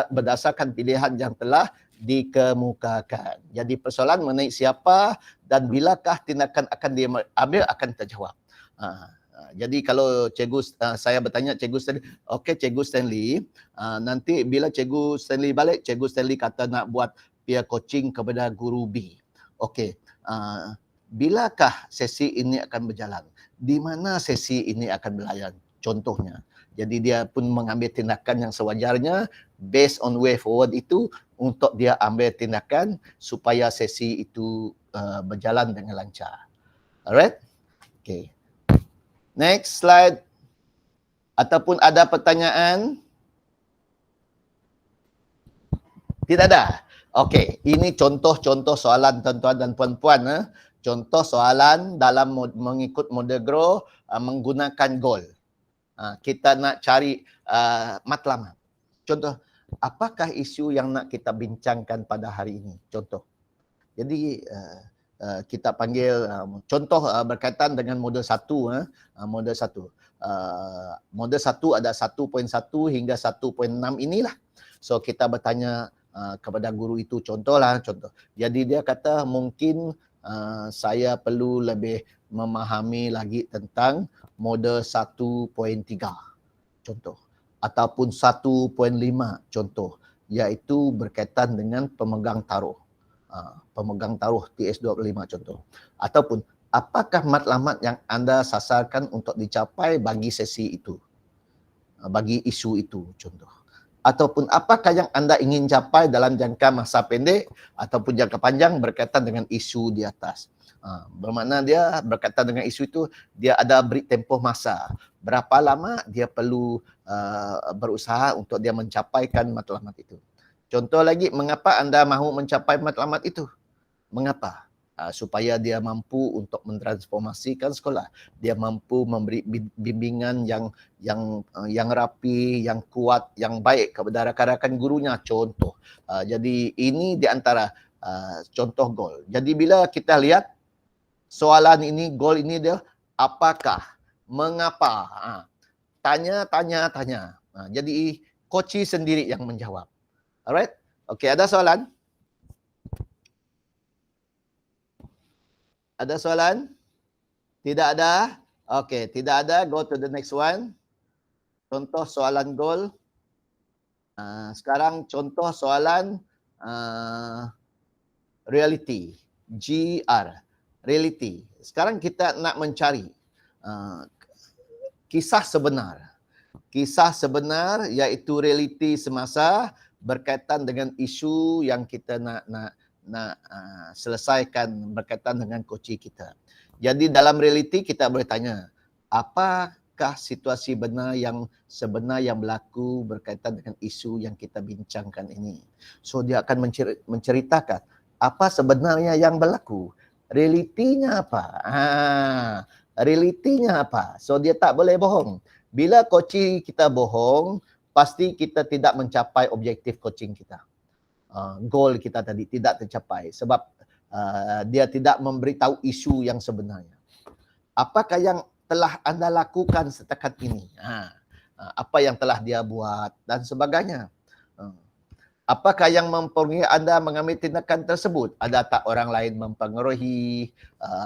berdasarkan pilihan yang telah dikemukakan. Jadi persoalan mengenai siapa dan bilakah tindakan akan diambil akan terjawab. Jadi kalau saya bertanya Cikgu Stanley, okey Cikgu Stanley, nanti bila Cikgu Stanley balik, Cikgu Stanley kata nak buat peer coaching kepada guru B. Okey, bilakah sesi ini akan berjalan? Di mana sesi ini akan berlayan? Contohnya. Jadi dia pun mengambil tindakan yang sewajarnya based on way forward itu untuk dia ambil tindakan supaya sesi itu berjalan dengan lancar. Alright? Okay. Next slide. Ataupun ada pertanyaan? Tidak ada? Okey, ini contoh-contoh soalan tuan-tuan dan puan-puan. Contoh soalan dalam mengikut model grow menggunakan goal. Kita nak cari matlamat. Contoh, apakah isu yang nak kita bincangkan pada hari ini? Contoh. Jadi kita panggil contoh berkaitan dengan model 1. Model 1. Model 1 ada 1.1 hingga 1.6 inilah. So kita bertanya kepada guru itu contoh. Jadi dia kata mungkin saya perlu lebih memahami lagi tentang model 1.3 contoh ataupun 1.5 contoh, iaitu berkaitan dengan pemegang taruh. Pemegang taruh TS25 contoh. Ataupun apakah matlamat yang anda sasarkan untuk dicapai bagi sesi itu? Bagi isu itu contoh. Ataupun apakah yang anda ingin capai dalam jangka masa pendek ataupun jangka panjang berkaitan dengan isu di atas. Bermakna dia berkaitan dengan isu itu, dia ada beri tempoh masa. Berapa lama dia perlu berusaha untuk dia mencapaikan matlamat itu. Contoh lagi, mengapa anda mahu mencapai matlamat itu? Mengapa? Supaya dia mampu untuk mentransformasikan sekolah. Dia mampu memberi bimbingan yang rapi, yang kuat, yang baik kepada rakan-rakan gurunya. Contoh. Jadi ini di antara contoh goal. Jadi bila kita lihat soalan ini, goal ini dia apakah, mengapa? Tanya. Jadi coach sendiri yang menjawab. Alright? Okey, ada soalan? Ada soalan? Tidak ada? Okey, tidak ada. Go to the next one. Contoh soalan goal. Sekarang contoh soalan reality. GR. Reality. Sekarang kita nak mencari kisah sebenar. Kisah sebenar iaitu realiti semasa berkaitan dengan isu yang kita nak selesaikan berkaitan dengan koci kita. Jadi dalam realiti kita boleh tanya, apakah situasi benar yang sebenar yang berlaku berkaitan dengan isu yang kita bincangkan ini. So dia akan menceritakan apa sebenarnya yang berlaku. Realitinya apa? Realitinya apa? So dia tak boleh bohong. Bila coaching kita bohong, pasti kita tidak mencapai objektif coaching kita. Goal kita tadi tidak tercapai sebab dia tidak memberitahu isu yang sebenarnya. Apakah yang telah anda lakukan setakat ini? Apa yang telah dia buat dan sebagainya. Apakah yang mempengaruhi anda mengambil tindakan tersebut? Ada tak orang lain mempengaruhi,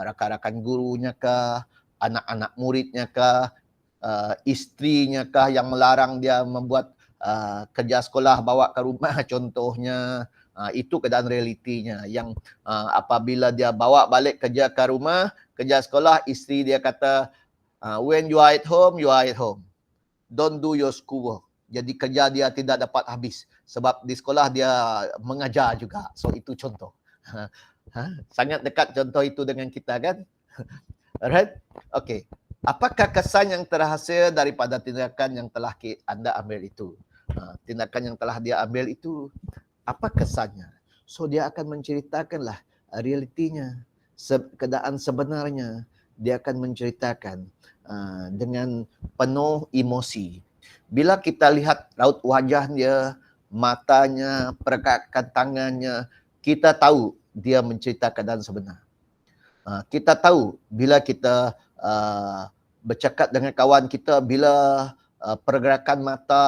rakan-rakan gurunya kah, anak-anak muridnya kah, istrinya kah yang melarang dia membuat kerja sekolah bawa ke rumah contohnya. Itu keadaan realitinya yang apabila dia bawa balik kerja ke rumah, kerja sekolah, isteri dia kata when you are at home, you are at home. Don't do your schoolwork. Jadi kerja dia tidak dapat habis sebab di sekolah dia mengajar juga. So itu contoh. Sangat dekat contoh itu dengan kita kan? Alright? Okay. Apakah kesan yang terhasil daripada tindakan yang telah anda ambil itu? Tindakan yang telah dia ambil itu, apa kesannya? So dia akan menceritakanlah realitinya, keadaan sebenarnya. Dia akan menceritakan dengan penuh emosi. Bila kita lihat raut wajah dia, matanya, pergerakan tangannya, kita tahu dia menceritakan keadaan sebenar. Kita tahu bila kita bercakap dengan kawan kita, bila pergerakan mata,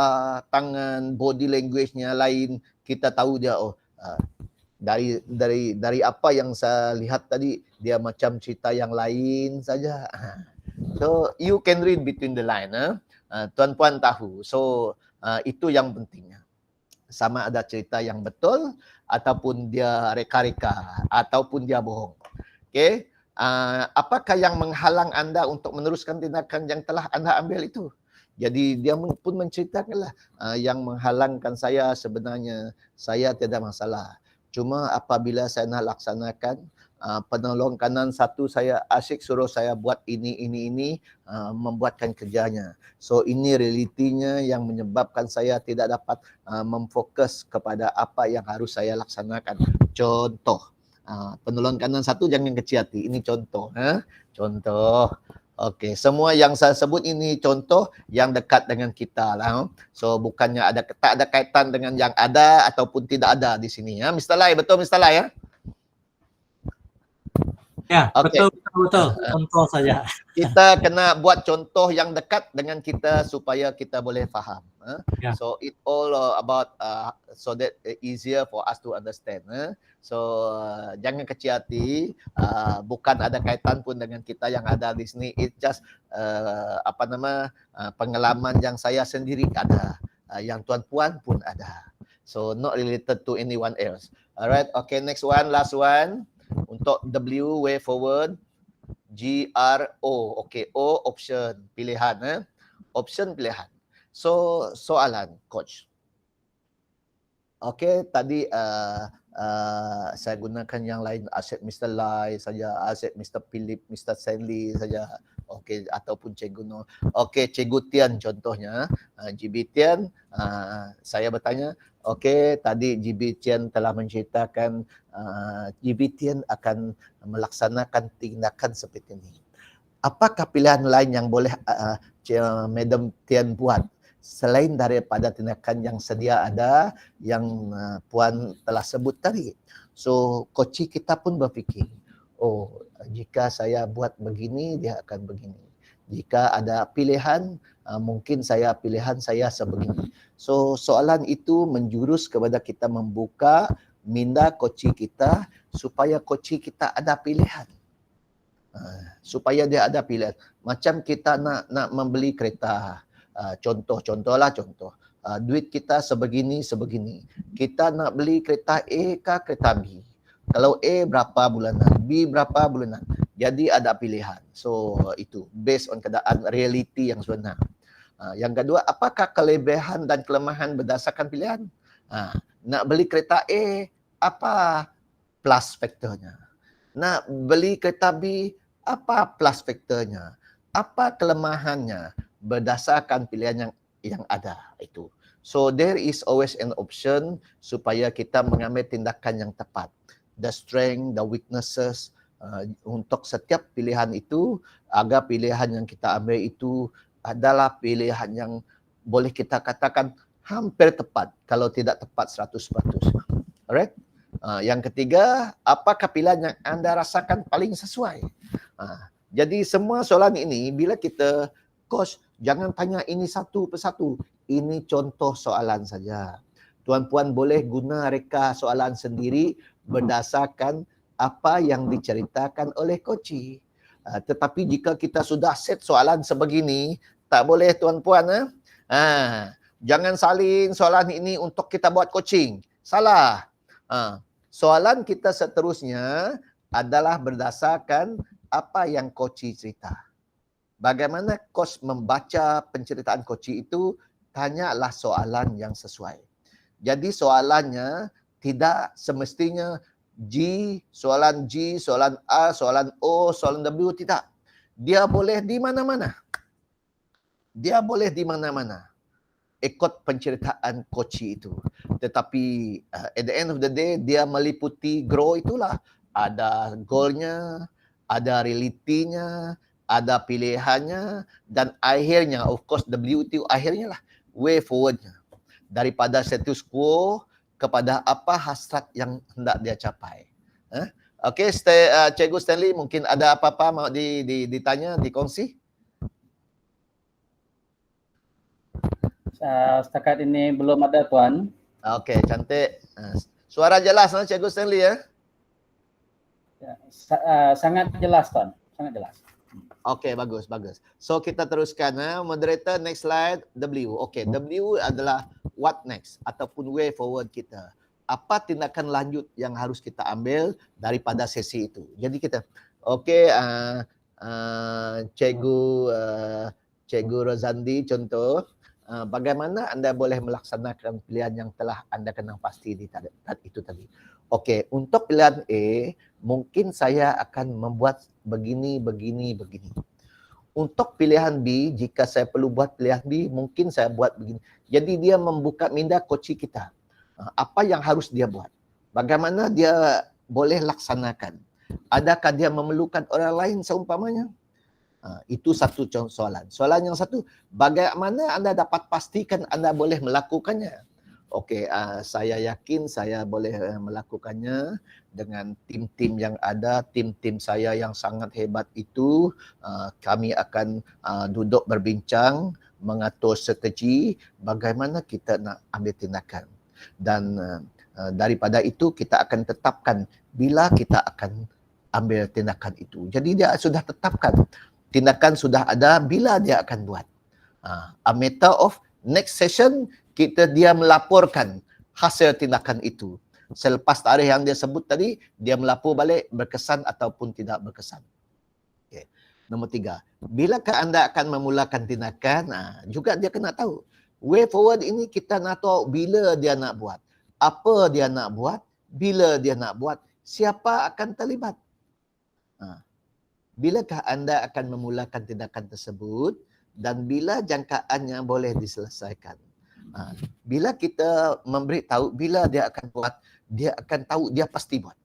tangan, body language-nya lain, kita tahu dia dari apa yang saya lihat tadi, dia macam cerita yang lain saja. So you can read between the line. Tuan-puan tahu. So itu yang pentingnya. Sama ada cerita yang betul ataupun dia reka-reka ataupun dia bohong. Okey. Apakah yang menghalang anda untuk meneruskan tindakan yang telah anda ambil itu? Jadi dia pun menceritakanlah yang menghalangkan saya sebenarnya saya tiada masalah. Cuma apabila saya nak laksanakan penolong kanan satu saya asyik suruh saya buat ini membuatkan kerjanya. So ini realitinya yang menyebabkan saya tidak dapat memfokus kepada apa yang harus saya laksanakan. Contoh, penolong kanan satu jangan kecil hati. Ini contoh. Contoh. Okey, semua yang saya sebut ini contoh yang dekat dengan kita lah. So bukannya tak ada kaitan dengan yang ada ataupun tidak ada di sini. Mr. Lai, betul Mr. Lai ya? Ya, Okay. betul. Contoh saja. Kita kena buat contoh yang dekat dengan kita supaya kita boleh faham. Ya. So it all about so that easier for us to understand. So jangan kecil hati. Bukan ada kaitan pun dengan kita yang ada di sini. It just pengalaman yang saya sendiri ada, yang tuan-puan pun ada. So not related to anyone else. Alright. Okay. Next one, last one. Untuk W, way forward. GRO. Okay, O option, pilihan. Option pilihan. So, soalan, coach. Okay, tadi saya gunakan yang lain, aset Mr. Lai saja, aset Mr. Philip, Mr. Stanley saja. Okay. okey, ataupun Cikgu Nur. Okey, Cikgu Tian contohnya, GB Tian, saya bertanya, okey, tadi GB Tian telah menceritakan GB Tian akan melaksanakan tindakan seperti ini. Apakah pilihan lain yang boleh Madam Tian buat selain daripada tindakan yang sedia ada yang Puan telah sebut tadi? So, coach kita pun berfikir, oh, jika saya buat begini, dia akan begini. Jika ada pilihan, mungkin pilihan saya sebegini. So, soalan itu menjurus kepada kita membuka minda coach kita supaya coach kita ada pilihan. Supaya dia ada pilihan. Macam kita nak membeli kereta. Contoh. Duit kita sebegini. Kita nak beli kereta A ke kereta B. Kalau A berapa bulanan, B berapa bulanan. Jadi ada pilihan. So itu based on keadaan reality yang sebenar. Yang kedua, apakah kelebihan dan kelemahan berdasarkan pilihan? Nak beli kereta A, apa plus faktornya? Nak beli kereta B, apa plus faktornya? Apa kelemahannya berdasarkan pilihan yang ada itu. So there is always an option supaya kita mengambil tindakan yang tepat. The strength, the weaknesses, untuk setiap pilihan itu, agar pilihan yang kita ambil itu adalah pilihan yang boleh kita katakan hampir tepat, kalau tidak tepat 100%. Alright? Yang ketiga, apakah pilihan yang anda rasakan paling sesuai? Jadi semua soalan ini, bila kita, coach, jangan tanya ini satu persatu. Ini contoh soalan saja. Tuan-puan boleh guna reka soalan sendiri berdasarkan apa yang diceritakan oleh coach. Tetapi jika kita sudah set soalan sebegini, tak boleh tuan-puan. Jangan salin soalan ini untuk kita buat coaching. Salah. Soalan kita seterusnya adalah berdasarkan apa yang coach cerita. Bagaimana coach membaca penceritaan coach itu, tanyalah soalan yang sesuai. Jadi soalannya tidak semestinya soalan A, soalan O, soalan W, tidak. Dia boleh di mana-mana. Ikut penceritaan coach itu. Tetapi at the end of the day, dia meliputi grow itulah. Ada goalnya, ada realitinya, ada pilihannya, dan akhirnya, of course, W itu akhirnya lah, way forwardnya. Daripada status quo kepada apa hasrat yang hendak dia capai. Okey, Cikgu Stanley, mungkin ada apa-apa mau ditanya, dikongsi? Setakat ini belum ada, Tuan. Okey, cantik. Suara jelas, Cikgu Stanley ya? Sangat jelas, Tuan. Sangat jelas. Okey, bagus. So kita teruskan. Moderator, next slide. W. Okey, W adalah what next ataupun way forward kita. Apa tindakan lanjut yang harus kita ambil daripada sesi itu. Jadi kita, okey, Cikgu Rozandi contoh, bagaimana anda boleh melaksanakan pilihan yang telah anda kenal pasti itu tadi. Okey, untuk pilihan A, mungkin saya akan membuat begini. Untuk pilihan B, jika saya perlu buat pilihan B, mungkin saya buat begini. Jadi dia membuka minda coach kita. Apa yang harus dia buat? Bagaimana dia boleh laksanakan? Adakah dia memerlukan orang lain seumpamanya? Itu satu soalan. Soalan yang satu, bagaimana anda dapat pastikan anda boleh melakukannya? Okey, saya yakin saya boleh melakukannya dengan tim-tim yang ada, tim-tim saya yang sangat hebat itu. Kami akan duduk berbincang, mengatur strategi bagaimana kita nak ambil tindakan. Dan daripada itu kita akan tetapkan bila kita akan ambil tindakan itu. Jadi dia sudah tetapkan, tindakan sudah ada, bila dia akan buat. A matter of next session, dia melaporkan hasil tindakan itu. Selepas tarikh yang dia sebut tadi, dia melapor balik berkesan ataupun tidak berkesan. Okay. Nombor 3, bilakah anda akan memulakan tindakan? Juga dia kena tahu. Way forward ini kita nak tahu bila dia nak buat. Apa dia nak buat, bila dia nak buat, siapa akan terlibat. bilakah anda akan memulakan tindakan tersebut dan bila jangkaannya boleh diselesaikan. Bila kita memberi tahu bila dia akan buat, dia akan tahu dia pasti buat.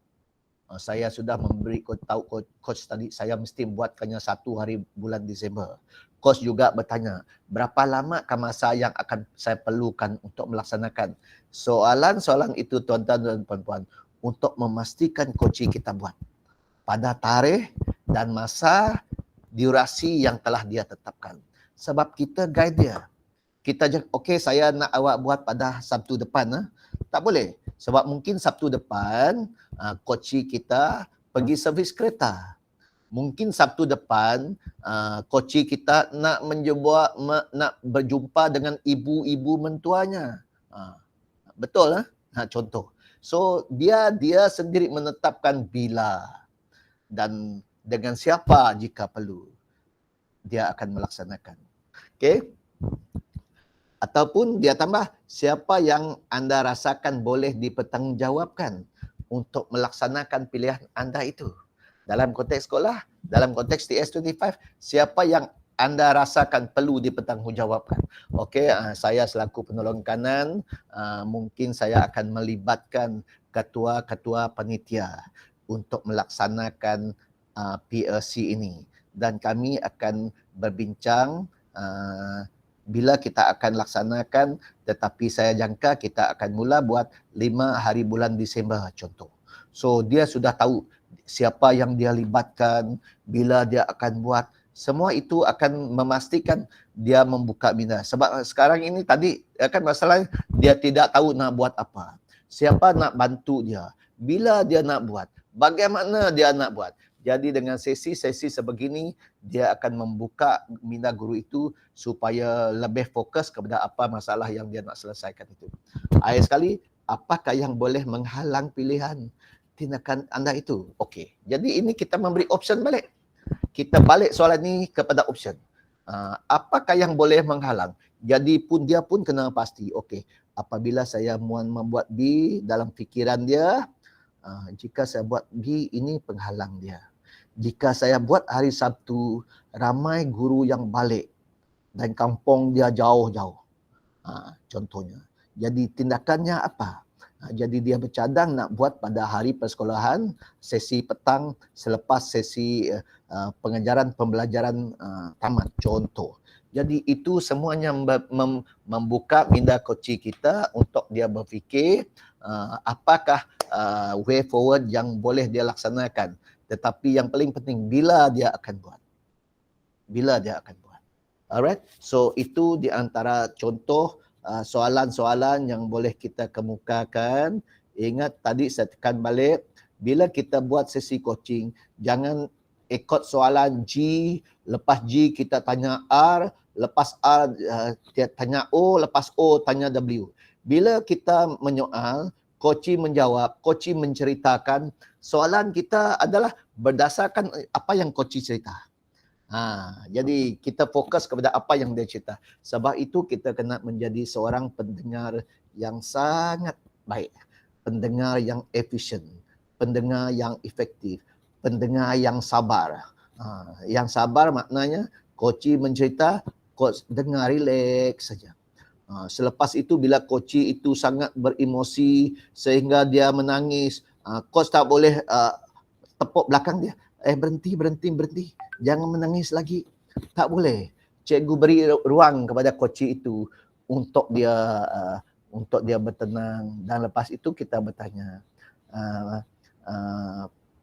Saya sudah memberi tahu coach tadi, saya mesti buatkannya 1 hari bulan Disember. Coach juga bertanya, berapa lamakah masa yang akan saya perlukan untuk melaksanakan soalan-soalan itu, tuan-tuan dan puan-puan, untuk memastikan coaching kita buat pada tarikh dan masa durasi yang telah dia tetapkan. Sebab kita guide dia. Kita jangan, okey saya nak awak buat pada Sabtu depan. Tak boleh. Sebab mungkin Sabtu depan, coaching kita pergi servis kereta. Mungkin Sabtu depan, coaching kita nak berjumpa dengan ibu-ibu mentuanya. Betul contoh. So dia sendiri menetapkan bila dan dengan siapa jika perlu dia akan melaksanakan. Okey. Ataupun dia tambah, siapa yang anda rasakan boleh dipertanggungjawabkan untuk melaksanakan pilihan anda itu. Dalam konteks sekolah, dalam konteks TS25, siapa yang anda rasakan perlu dipertanggungjawabkan. Okey, saya selaku penolong kanan, mungkin saya akan melibatkan ketua-ketua panitia untuk melaksanakan PLC ini. Dan kami akan berbincang bila kita akan laksanakan, tetapi saya jangka kita akan mula buat 5 hari bulan Disember contoh. So dia sudah tahu siapa yang dia libatkan, bila dia akan buat. Semua itu akan memastikan dia membuka minat. Sebab sekarang ini tadi kan masalah dia tidak tahu nak buat apa. Siapa nak bantu dia, bila dia nak buat, bagaimana dia nak buat. Jadi dengan sesi-sesi sebegini, dia akan membuka minda guru itu supaya lebih fokus kepada apa masalah yang dia nak selesaikan itu. Akhir sekali, apakah yang boleh menghalang pilihan tindakan anda itu? Okey, jadi ini kita memberi option balik. Kita balik soalan ini kepada option. Apakah yang boleh menghalang? Jadi pun dia pun kena pasti. Okey, apabila saya mahu membuat B dalam fikiran dia, jika saya buat B, ini penghalang dia. Jika saya buat hari Sabtu, ramai guru yang balik dan kampung dia jauh-jauh. Contohnya. Jadi tindakannya apa? Jadi dia bercadang nak buat pada hari persekolahan, sesi petang selepas sesi pengajaran pembelajaran tamat. Contoh. Jadi itu semuanya membuka minda coaching kita untuk dia berfikir apakah way forward yang boleh dia laksanakan. Tetapi yang paling penting, bila dia akan buat. Bila dia akan buat. Alright? So itu di antara contoh soalan-soalan yang boleh kita kemukakan. Ingat tadi saya tekan balik, bila kita buat sesi coaching, jangan ikut soalan G, lepas G kita tanya R, lepas R dia tanya O, lepas O tanya W. Bila kita menyoal, coaching menjawab, coaching menceritakan, soalan kita adalah berdasarkan apa yang coaching cerita. Jadi kita fokus kepada apa yang dia cerita. Sebab itu kita kena menjadi seorang pendengar yang sangat baik. Pendengar yang efisien. Pendengar yang efektif. Pendengar yang sabar. Yang sabar maknanya coaching mencerita, coach dengar relax saja. Selepas itu bila coaching itu sangat beremosi sehingga dia menangis, coach tak boleh tepuk belakang dia. Berhenti. Jangan menangis lagi. Tak boleh. Cikgu beri ruang kepada coaching itu untuk dia bertenang. Dan lepas itu kita bertanya,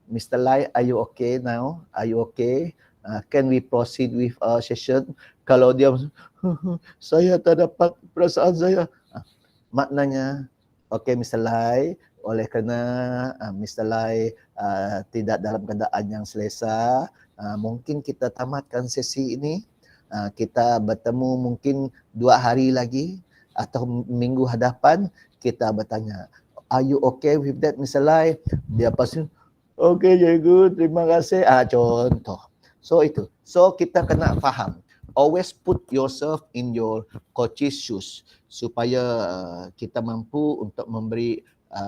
Mr. Lai, are you okay now? Are you okay? Can we proceed with our session? Kalau dia, saya tak dapat perasaan saya. Maknanya, okay Mr. Lai, oleh kerana Mr. Lai tidak dalam keadaan yang selesa, mungkin kita tamatkan sesi ini. Kita bertemu mungkin 2 hari lagi atau minggu hadapan. Kita bertanya, are you okay with that Mr. Lai? Dia pasti, okay cikgu, terima kasih. Contoh. So itu. So kita kena faham. Always put yourself in your coach's shoes supaya kita mampu untuk memberi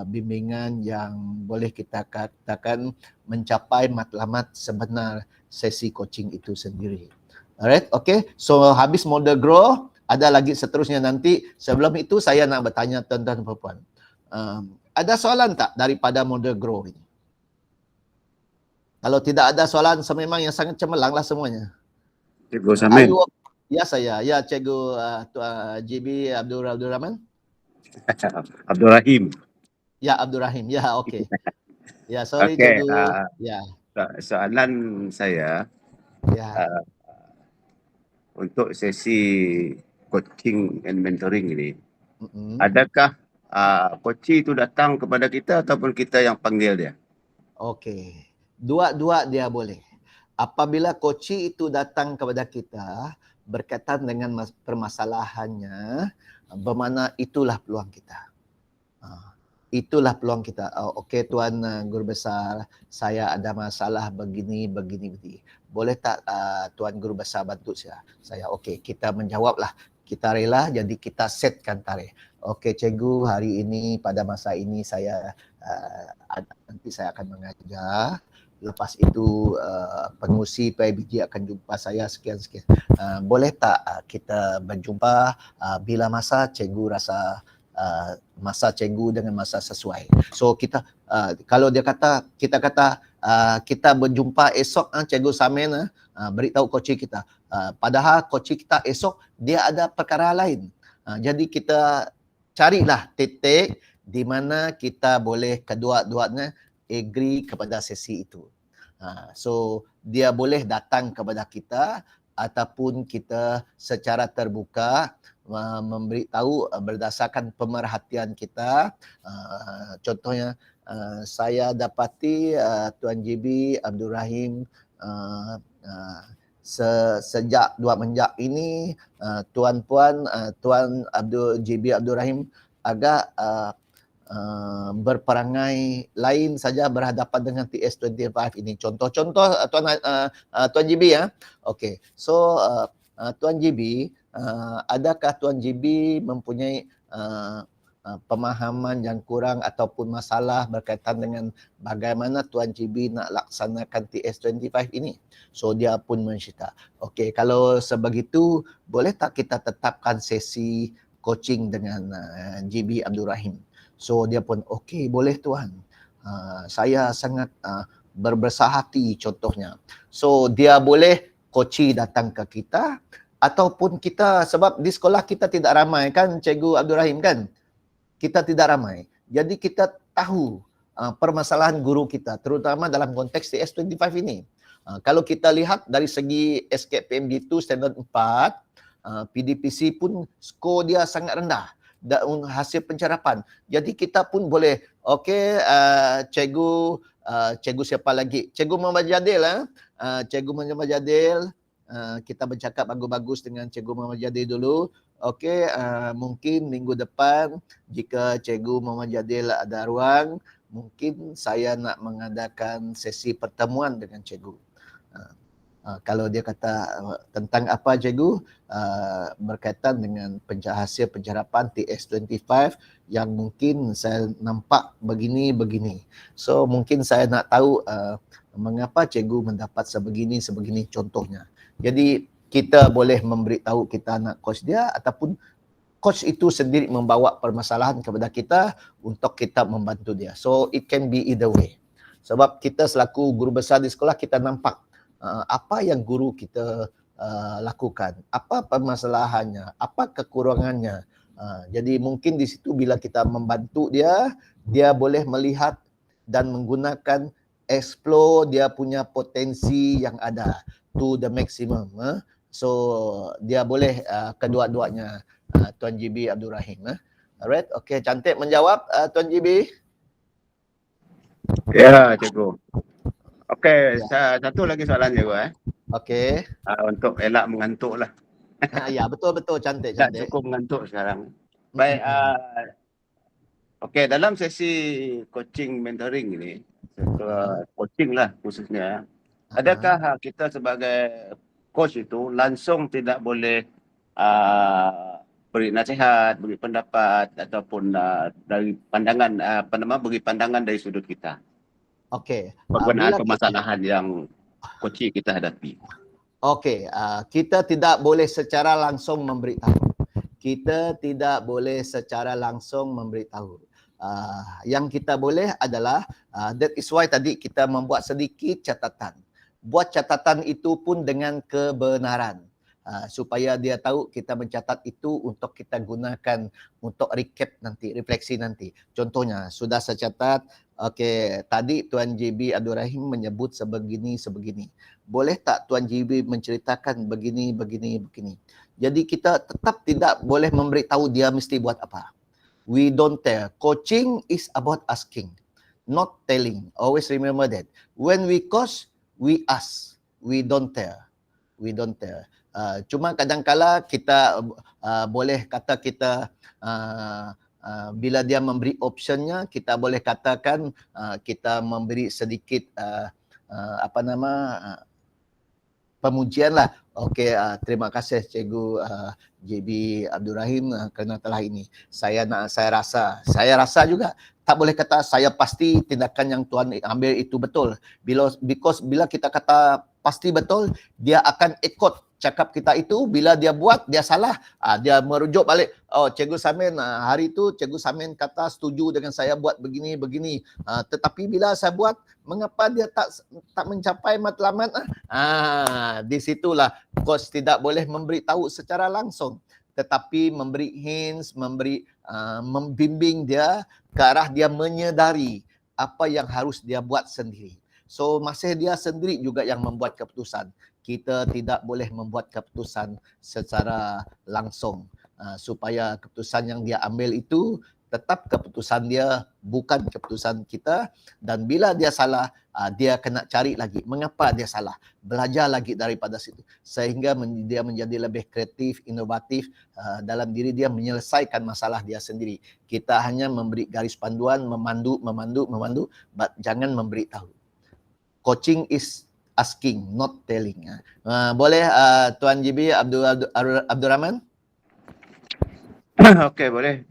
bimbingan yang boleh kita katakan mencapai matlamat sebenar sesi coaching itu sendiri. Alright, okay. So habis model grow, ada lagi seterusnya nanti. Sebelum itu saya nak bertanya tuan-tuan dan puan-puan. Ada soalan tak daripada model grow ini? Kalau tidak ada soalan, memang yang sangat cemerlang lah semuanya. Cikgu Samin. Ya saya, ya Cikgu GB Abdul Rahman. Abdul Rahim. Ya Abdul Rahim, ya okey. Ya sorry Okey, Cikgu. Ya, soalan saya ya. untuk sesi coaching and mentoring ini, Mm-mm. adakah coach itu datang kepada kita ataupun kita yang panggil dia? Okey. Dua-dua dia boleh. Apabila coach itu datang kepada kita berkaitan dengan permasalahannya, bermakna itulah peluang kita. Itulah peluang kita. Okey Tuan Guru Besar, saya ada masalah begini. Boleh tak Tuan Guru Besar bantu saya? Saya okey, kita menjawablah. Kita rela, jadi kita setkan tarikh. Okey Cikgu, hari ini pada masa ini saya nanti saya akan mengajar. Lepas itu pengurusi PIBG akan jumpa saya sekian. Boleh tak kita berjumpa bila masa cikgu rasa masa cikgu dengan masa sesuai. So kita kalau dia kata kita berjumpa esok Cikgu Samin beritahu coach kita. Padahal coach kita esok dia ada perkara lain. Jadi kita carilah titik di mana kita boleh kedua-duanya agree kepada sesi itu. So dia boleh datang kepada kita ataupun kita secara terbuka memberitahu berdasarkan pemerhatian kita. Contohnya saya dapati Tuan GB Abdul Rahim sejak menjak ini Tuan Puan Tuan GB Abdul Rahim agak berperangai lain saja berhadapan dengan TS25 ini. Contoh-contoh Tuan GB ya. Okey. So Tuan GB, adakah Tuan GB mempunyai pemahaman yang kurang ataupun masalah berkaitan dengan bagaimana Tuan GB nak laksanakan TS25 ini? So dia pun mencerita. Okey, kalau sebegitu boleh tak kita tetapkan sesi coaching dengan GB Abdul Rahim? So dia pun okey, boleh Tuan. Saya sangat berbesar hati contohnya. So dia boleh coach datang ke kita ataupun kita, sebab di sekolah kita tidak ramai kan Cikgu Abdul Rahim kan? Kita tidak ramai. Jadi kita tahu permasalahan guru kita terutama dalam konteks TS25 ini. Kalau kita lihat dari segi SKPMG 2 standard 4, PDPC pun skor dia sangat rendah. Dan hasil pencerapan. Jadi kita pun boleh, okey cikgu siapa lagi? Cikgu Muhammad Jadil Cikgu Muhammad Jadil, kita bercakap bagus-bagus dengan Cikgu Muhammad Jadil dulu. Okey, mungkin minggu depan jika Cikgu Muhammad Jadil ada ruang, mungkin saya nak mengadakan sesi pertemuan dengan cikgu. Kalau dia kata tentang apa cikgu, berkaitan dengan hasil pencerapan TS25 yang mungkin saya nampak begini. So mungkin saya nak tahu mengapa cikgu mendapat sebegini contohnya. Jadi kita boleh memberitahu kita nak coach dia ataupun coach itu sendiri membawa permasalahan kepada kita untuk kita membantu dia. So it can be either way. Sebab kita selaku guru besar di sekolah kita nampak apa yang guru kita lakukan, apa permasalahannya, apa kekurangannya. Jadi mungkin di situ bila kita membantu dia, dia boleh melihat dan menggunakan explore dia punya potensi yang ada to the maximum. So dia boleh kedua-duanya Tuan GB Abdul Rahim. Alright, okey, cantik menjawab Tuan GB. Ya, cikgu. Okey, satu lagi soalan cikgu Okey. untuk elak mengantuk lah. Ya, betul cantik. Tak cukup mengantuk sekarang. Baik, okey, dalam sesi coaching mentoring ini, coaching lah khususnya, adakah kita sebagai coach itu langsung tidak boleh beri nasihat, beri pendapat ataupun dari pandangan beri pandangan dari sudut kita Okey. berkenaan Bila permasalahan yang coaching kita hadapi. Okey, kita tidak boleh secara langsung memberitahu. Kita tidak boleh secara langsung memberitahu. Yang kita boleh adalah, that is why tadi kita membuat sedikit catatan. Buat catatan itu pun dengan kebenaran. Supaya dia tahu kita mencatat itu untuk kita gunakan untuk recap nanti, refleksi nanti. Contohnya, sudah saya catat, okey, tadi Tuan JB Abdul Rahim menyebut sebegini. Boleh tak Tuan JB menceritakan begini. Jadi kita tetap tidak boleh memberitahu dia mesti buat apa. We don't tell. Coaching is about asking, not telling. Always remember that. When we coach, we ask. We don't tell. Cuma kadang-kala kita boleh kata kita bila dia memberi optionnya, kita boleh katakan kita memberi sedikit pemujian lah. Okey, terima kasih Cikgu JB Abdul Rahim kerana telah ini. Saya rasa juga tak boleh kata saya pasti tindakan yang Tuan ambil itu betul. Because bila kita kata pasti betul, dia akan ikut cakap kita itu. Bila dia buat, dia salah, dia merujuk balik. Oh, Cikgu Samin, hari itu Cikgu Samin kata setuju dengan saya buat begini. Tetapi bila saya buat, mengapa dia tak mencapai matlamat? Di situlah coach tidak boleh memberitahu secara langsung, tetapi memberi hints, membimbing dia ke arah dia menyedari apa yang harus dia buat sendiri. So masih dia sendiri juga yang membuat keputusan. Kita tidak boleh membuat keputusan secara langsung, supaya keputusan yang dia ambil itu tetap keputusan dia, bukan keputusan kita. Dan bila dia salah, dia kena cari lagi mengapa dia salah, belajar lagi daripada situ, sehingga dia menjadi lebih kreatif, inovatif dalam diri dia menyelesaikan masalah dia sendiri. Kita hanya memberi garis panduan, memandu, but jangan memberitahu. Coaching is asking, not telling. Boleh Tuan JB Abdul Rahman? Okey, boleh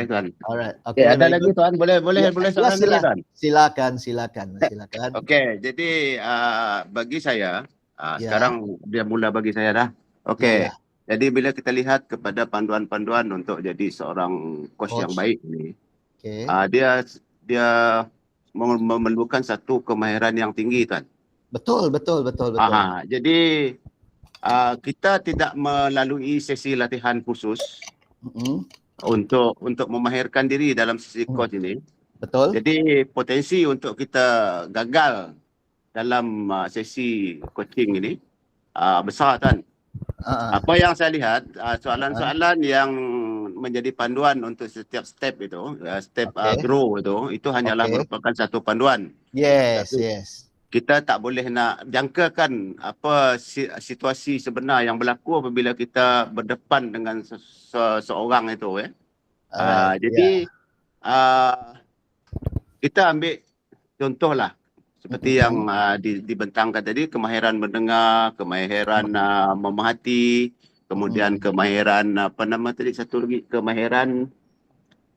Tuan. Alright. Okay, ada very lagi good. Tuan? Boleh Ya, soalan lagi Tuan? Silakan. Okey, jadi bagi saya Ya. sekarang dia mula bagi saya dah. Okey. Ya. Jadi bila kita lihat kepada panduan-panduan untuk jadi seorang coach yang baik ni, Okey. dia memerlukan satu kemahiran yang tinggi Tuan. Betul. Jadi kita tidak melalui sesi latihan khusus untuk memahirkan diri dalam sesi coach ini. Betul. Jadi potensi untuk kita gagal dalam sesi coaching ini besar Tuan. Apa yang saya lihat, soalan-soalan yang menjadi panduan untuk setiap step itu, grow itu hanyalah merupakan satu panduan. Yes. Kita tak boleh nak jangkakan apa situasi sebenar yang berlaku apabila kita berdepan dengan seorang itu. Jadi kita ambil contohlah seperti yang dibentangkan tadi, kemahiran mendengar, kemahiran memerhati, kemudian kemahiran satu lagi kemahiran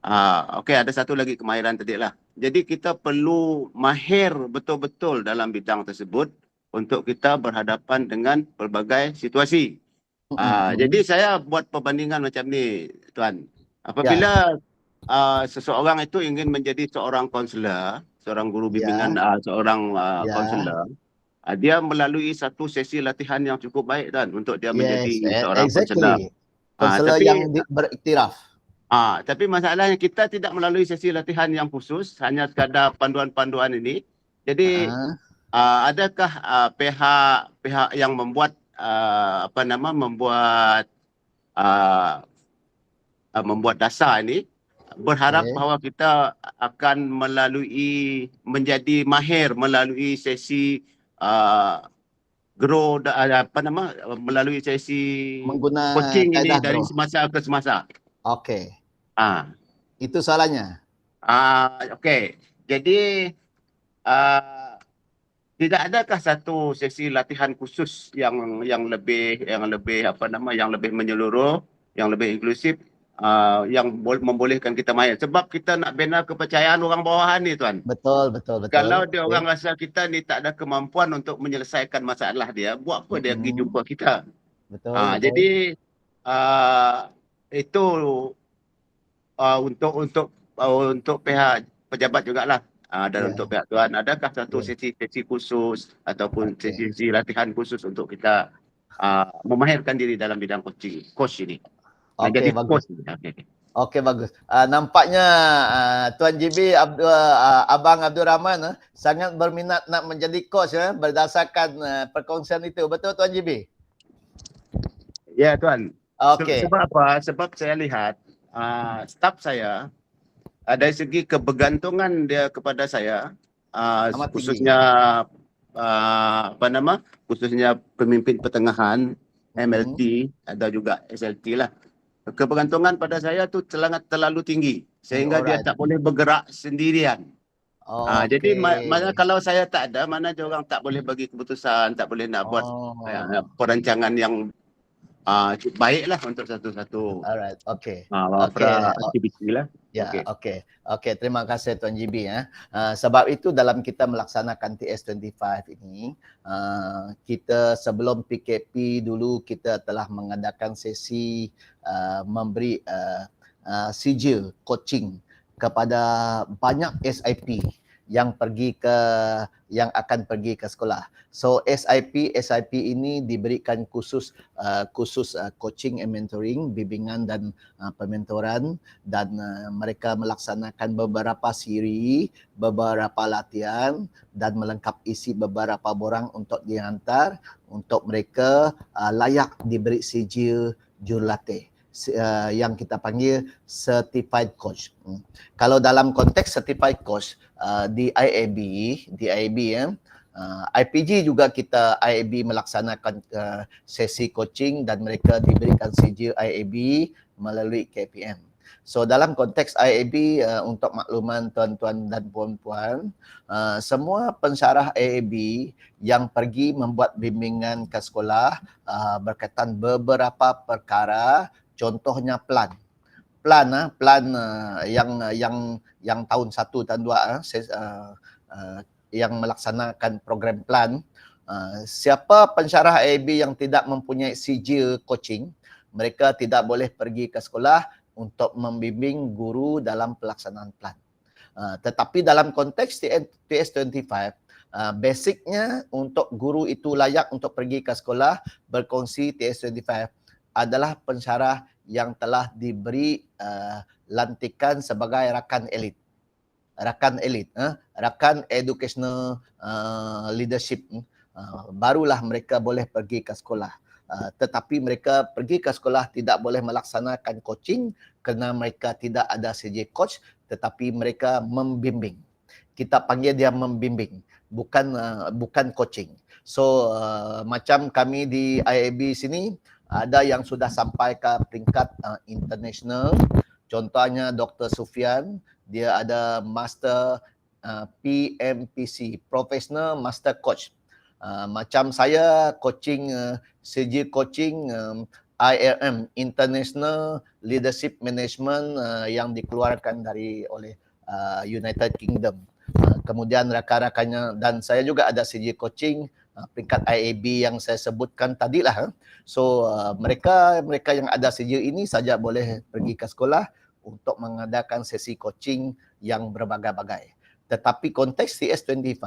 ada satu lagi kemahiran tadi lah. Jadi kita perlu mahir betul-betul dalam bidang tersebut untuk kita berhadapan dengan pelbagai situasi. Jadi saya buat perbandingan macam ni Tuan. Apabila seseorang itu ingin menjadi seorang kaunselor, seorang guru bimbingan, seorang kaunselor, dia melalui satu sesi latihan yang cukup baik Tuan untuk dia menjadi seorang kaunselor. Kaunselor yang beriktiraf. Tapi masalahnya kita tidak melalui sesi latihan yang khusus, hanya sekadar panduan-panduan ini. Jadi adakah pihak yang membuat membuat dasar ini berharap bahawa kita akan menjadi mahir melalui sesi grow melalui sesi coaching ini dari semasa ke semasa? Okey. Itu soalannya. Okey. Jadi tidak adakah satu sesi latihan khusus yang lebih menyeluruh, yang lebih inklusif, yang membolehkan kita mahir. Sebab kita nak bina kepercayaan orang bawahan ni tuan. Betul, betul, betul. Kalau dia Okey. orang rasa kita ni tak ada kemampuan untuk menyelesaikan masalah dia, buat apa dia pergi jumpa kita? Betul, betul. Jadi itu untuk pihak pejabat jugalah. Dan Ya. untuk pihak tuan, adakah satu Ya. sesi khusus ataupun Okey. sesi latihan khusus untuk kita memahirkan diri dalam bidang coach ini? Okey, Jadi bagus. coach. Okay. Okey, bagus. Nampaknya Tuan JB, Abang Abdul Rahman sangat berminat nak menjadi coach berdasarkan perkongsian itu. Betul Tuan JB? Ya tuan. Okey. Sebab apa? Sebab saya lihat staf saya dari segi kebergantungan dia kepada saya, Amat khususnya khususnya pemimpin pertengahan, MLT, ada juga SLT lah. Kebergantungan pada saya tu sangat terlalu tinggi sehingga dia Alright. tak boleh bergerak sendirian. Jadi Okey. mana kalau saya tak ada, mana dia orang tak boleh bagi keputusan, tak boleh nak buat perancangan yang baiklah untuk satu-satu Alright, okey. aktiviti lah. Ya, okey. Okey, terima kasih Tuan JB sebab itu dalam kita melaksanakan TS25 ini, kita sebelum PKP dulu kita telah mengadakan sesi memberi sijil coaching kepada banyak SIP yang akan pergi ke sekolah. So SIP ini diberikan khusus coaching and mentoring, bimbingan dan pementoran, dan mereka melaksanakan beberapa siri, beberapa latihan dan melengkap isi beberapa borang untuk dihantar untuk mereka layak diberi sijil jurulatih yang kita panggil certified coach. Kalau dalam konteks certified coach di IAB IPG juga kita IAB melaksanakan sesi coaching dan mereka diberikan sijil IAB melalui KPM. So dalam konteks IAB untuk makluman tuan-tuan dan puan-puan, semua pensyarah IAB yang pergi membuat bimbingan ke sekolah berkaitan beberapa perkara, contohnya plan yang tahun 1 dan 2 yang melaksanakan program plan, siapa pensyarah IAB yang tidak mempunyai sijil coaching, mereka tidak boleh pergi ke sekolah untuk membimbing guru dalam pelaksanaan plan. Tetapi dalam konteks TS25, basicnya untuk guru itu layak untuk pergi ke sekolah berkongsi TS25 adalah pensyarah yang telah diberi lantikan sebagai rakan elit. Rakan educational leadership, barulah mereka boleh pergi ke sekolah. Tetapi mereka pergi ke sekolah tidak boleh melaksanakan coaching kerana mereka tidak ada CJ coach, tetapi mereka membimbing. Kita panggil dia membimbing, bukan coaching. So macam kami di IAB sini ada yang sudah sampai ke peringkat international. Contohnya Dr. Sufian, dia ada master PMPC, Professional Master Coach. Macam saya coaching, CJ coaching IRM, International Leadership Management yang dikeluarkan oleh United Kingdom. Kemudian rakan-rakannya dan saya juga ada CJ coaching peringkat IAB yang saya sebutkan tadilah. So mereka yang ada CJ ini saja boleh pergi ke sekolah untuk mengadakan sesi coaching yang berbagai-bagai. Tetapi konteks TS25,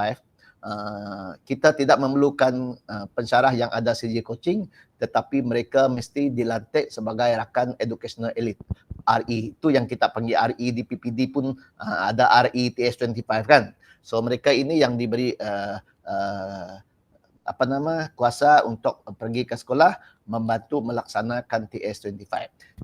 kita tidak memerlukan pensyarah yang ada CJ coaching, tetapi mereka mesti dilantik sebagai rakan educational elite, RE. Itu yang kita panggil RE. Di PPD pun ada RE TS25 kan. So mereka ini yang diberi kuasa untuk pergi ke sekolah membantu melaksanakan TS25.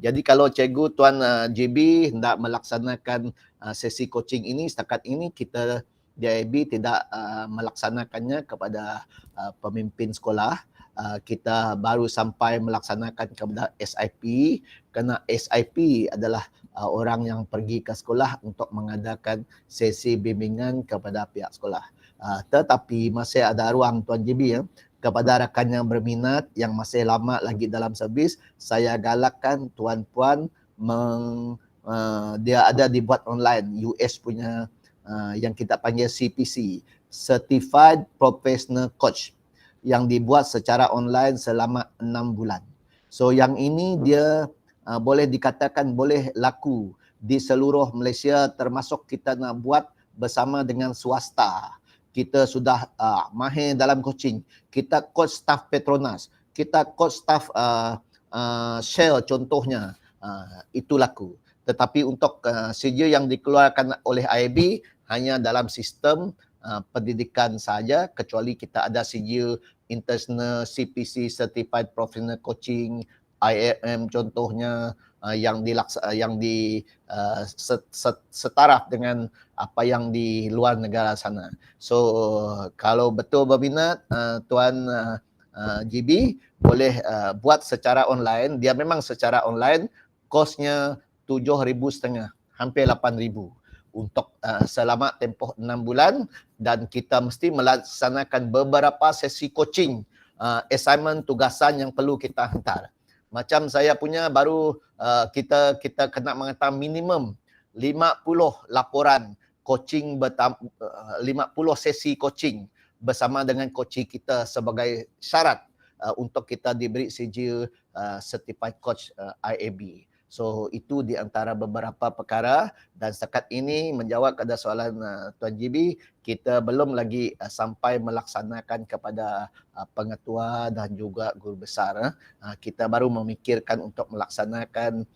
Jadi kalau cikgu Tuan JB hendak melaksanakan sesi coaching ini, setakat ini kita di IAB tidak melaksanakannya kepada pemimpin sekolah. Kita baru sampai melaksanakan kepada SIP kerana SIP adalah orang yang pergi ke sekolah untuk mengadakan sesi bimbingan kepada pihak sekolah. Tetapi masih ada ruang Tuan JB kepada rakan yang berminat yang masih lama lagi dalam servis, saya galakkan tuan-puan dia ada dibuat online, US punya yang kita panggil CPC, Certified Professional Coach, yang dibuat secara online selama 6 bulan. So yang ini dia boleh dikatakan boleh laku di seluruh Malaysia, termasuk kita nak buat bersama dengan swasta. Kita sudah mahir dalam coaching. Kita coach staff Petronas, kita coach staff Shell contohnya, itu laku. Tetapi untuk sijil yang dikeluarkan oleh IAB hanya dalam sistem pendidikan saja, kecuali kita ada sijil International CPC Certified Professional Coaching, IAM contohnya, yang setaraf dengan apa yang di luar negara sana. So kalau betul berminat, Tuan GB boleh buat secara online. Dia memang secara online, kosnya 7,500, hampir 8,000 untuk selama tempoh 6 bulan, dan kita mesti melaksanakan beberapa sesi coaching, assignment, tugasan yang perlu kita hantar. Macam saya punya baru kita kena menghantar minimum 50 laporan coaching, 50 sesi coaching bersama dengan coach kita sebagai syarat untuk kita diberi sijil Certified Coach IAB. So itu di antara beberapa perkara, dan setakat ini menjawab kepada soalan Tuan GB, kita belum lagi sampai melaksanakan kepada pengetua dan juga guru besar. Kita baru memikirkan untuk melaksanakan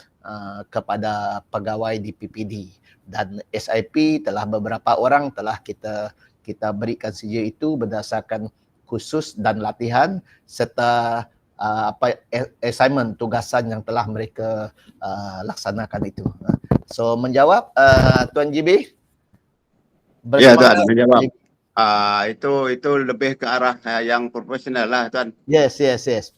kepada pegawai di PPD, dan SIP telah beberapa orang telah kita berikan sijil itu berdasarkan khusus dan latihan serta assignment, tugasan yang telah mereka laksanakan itu. So menjawab Tuan GB? Ya Tuan, menjawab. Itu lebih ke arah yang profesional lah Tuan. Yes,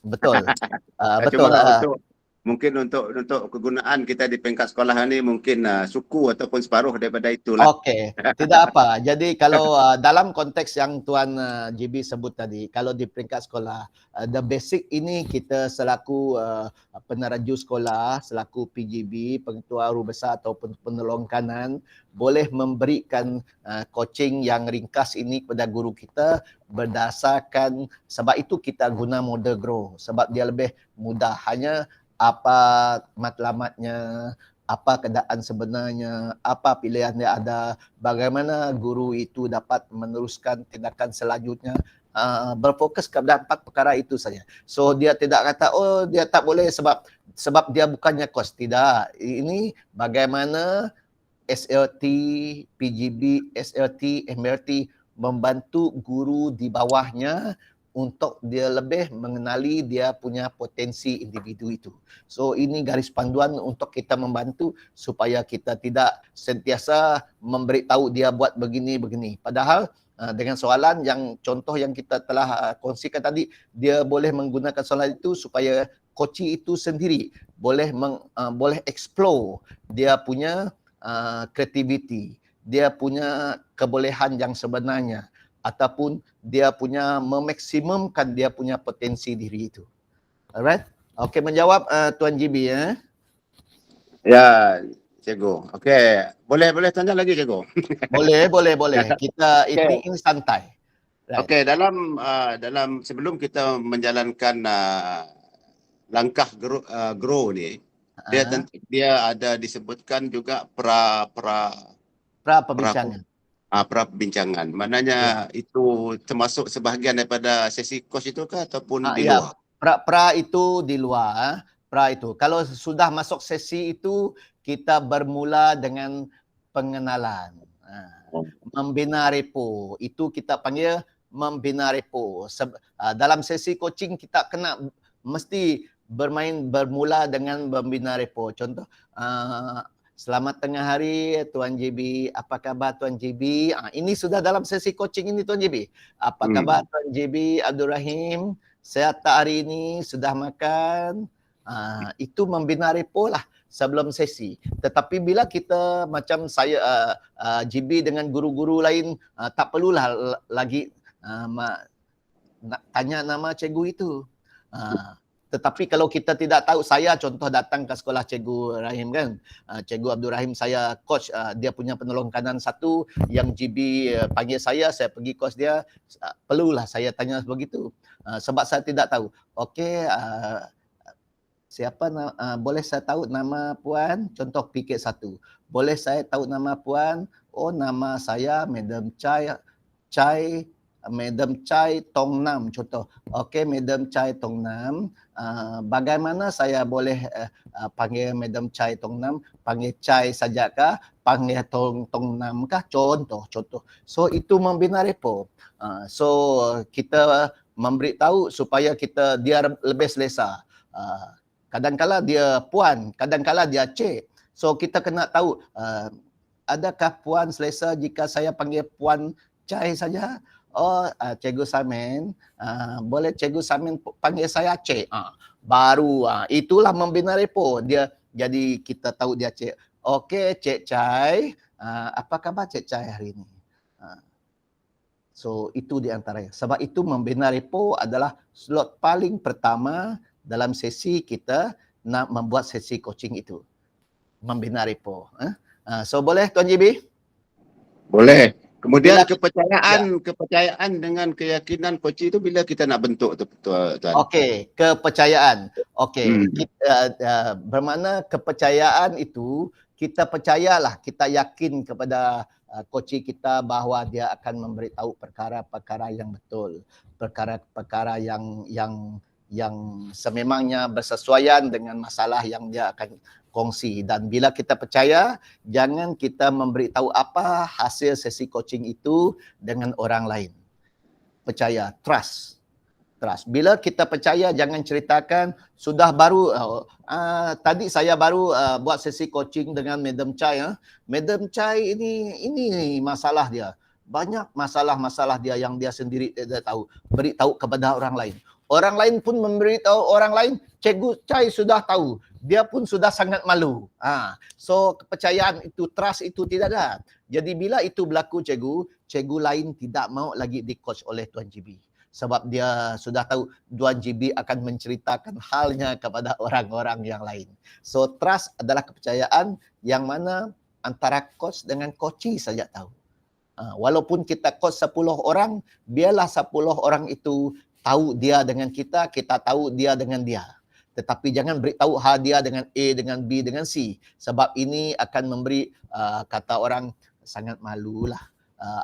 betul. Betul. Cuma mungkin untuk kegunaan kita di peringkat sekolah ni mungkin suku ataupun separuh daripada itulah. Okey, tidak apa. Jadi kalau dalam konteks yang Tuan GB sebut tadi, kalau di peringkat sekolah, the basic ini kita selaku peneraju sekolah, selaku PGB, pengetua guru besar ataupun penolong kanan, boleh memberikan coaching yang ringkas ini kepada guru kita berdasarkan, sebab itu kita guna model GROW, sebab dia lebih mudah. Hanya apa matlamatnya, apa keadaan sebenarnya, apa pilihan dia ada, bagaimana guru itu dapat meneruskan tindakan selanjutnya, berfokus kepada 4 perkara itu saja. So dia tidak kata oh dia tak boleh sebab dia bukannya coach. Tidak. Ini bagaimana SLT, PGB, SLT, MLT membantu guru di bawahnya untuk dia lebih mengenali dia punya potensi individu itu. So ini garis panduan untuk kita membantu supaya kita tidak sentiasa memberitahu dia buat begini. Padahal dengan soalan yang contoh yang kita telah kongsikan tadi, dia boleh menggunakan soalan itu supaya coach itu sendiri boleh explore dia punya creativity, dia punya kebolehan yang sebenarnya, ataupun dia punya memaksimumkan dia punya potensi diri itu. Alright? Okey, menjawab Tuan GB ya. Ya, Cikgu. Okey, boleh tanya lagi Cikgu? Boleh. Kita ini santai. Right. Okey, dalam sebelum kita menjalankan langkah grow ni, dia ada disebutkan juga pra perbincangan. Perbincangan. Maknanya itu termasuk sebahagian daripada sesi coach itu ke ataupun di luar? Pra itu di luar. Pra itu. Kalau sudah masuk sesi itu, kita bermula dengan pengenalan. Membina repo. Itu kita panggil membina repo. Dalam sesi coaching kita kena mesti bermula dengan membina repo. Contoh, selamat tengah hari Tuan JB, apa khabar Tuan JB? Ini sudah dalam sesi coaching ini Tuan JB. Apa khabar Tuan JB Abdul Rahim? Sehat tak hari ini? Sudah makan? Itu membina repo lah sebelum sesi. Tetapi bila kita macam saya GB dengan guru-guru lain, tak perlulah lagi nak tanya nama cikgu itu. Tetapi kalau kita tidak tahu, saya contoh datang ke sekolah Cikgu Rahim kan, Cikgu Abdul Rahim saya coach, dia punya penolong kanan satu, yang GB panggil saya pergi coach dia, perlulah saya tanya begitu. Sebab saya tidak tahu. Okey, siapa boleh saya tahu nama puan? Contoh PK1. Boleh saya tahu nama puan? Oh, nama saya Madam Madam Chai Tong Nam contoh. Okey, Madam Chai Tong Nam. Bagaimana saya boleh panggil Madam Chai Tong Nam? Panggil Chai sajakah? Panggil Tong Nam kah? Contoh. So itu membina repo. So kita memberitahu supaya dia lebih selesa. Kadang-kala dia puan, kadang-kala dia cik. So kita kena tahu, adakah puan selesa jika saya panggil puan Chai saja? Oh, Cikgu Samin, boleh Cikgu Samin panggil saya Cik. Baru itulah membina repo. Dia jadi kita tahu dia Cik. Okey, Cik Chai, apa khabar Cik Chai hari ini? So itu di antaranya. Sebab itu membina repo adalah slot paling pertama dalam sesi kita nak membuat sesi coaching itu. Membina repo. So boleh Tuan JB? Boleh. Kemudian Bila kepercayaan dengan keyakinan coach itu bila kita nak bentuk tu Tuan. Okey, kepercayaan. Okey, Hmm. bermakna kepercayaan itu kita percayalah, kita yakin kepada coach kita bahawa dia akan memberitahu perkara-perkara yang betul, perkara-perkara yang sememangnya bersesuaian dengan masalah yang dia akan kongsi. Dan bila kita percaya, jangan kita memberitahu apa hasil sesi coaching itu dengan orang lain. Percaya, trust. Bila kita percaya, jangan ceritakan sudah baru tadi saya baru buat sesi coaching dengan Madam Chai. Madam Chai ini masalah dia. Banyak masalah-masalah dia yang dia sendiri dia tahu. Beritahu kepada orang lain. Orang lain pun memberitahu orang lain, Cikgu Chai sudah tahu. Dia pun sudah sangat malu. So kepercayaan itu, trust itu tidak ada. Jadi bila itu berlaku cikgu lain tidak mau lagi di-coach oleh Tuan GB. Sebab dia sudah tahu Tuan GB akan menceritakan halnya kepada orang-orang yang lain. So trust adalah kepercayaan yang mana antara coach dengan coachee saja tahu. Walaupun kita coach 10 orang, biarlah 10 orang itu tahu dia dengan kita tahu dia dengan dia. Tetapi jangan beritahu dia dengan A, dengan B, dengan C. Sebab ini akan memberi, kata orang, sangat malulah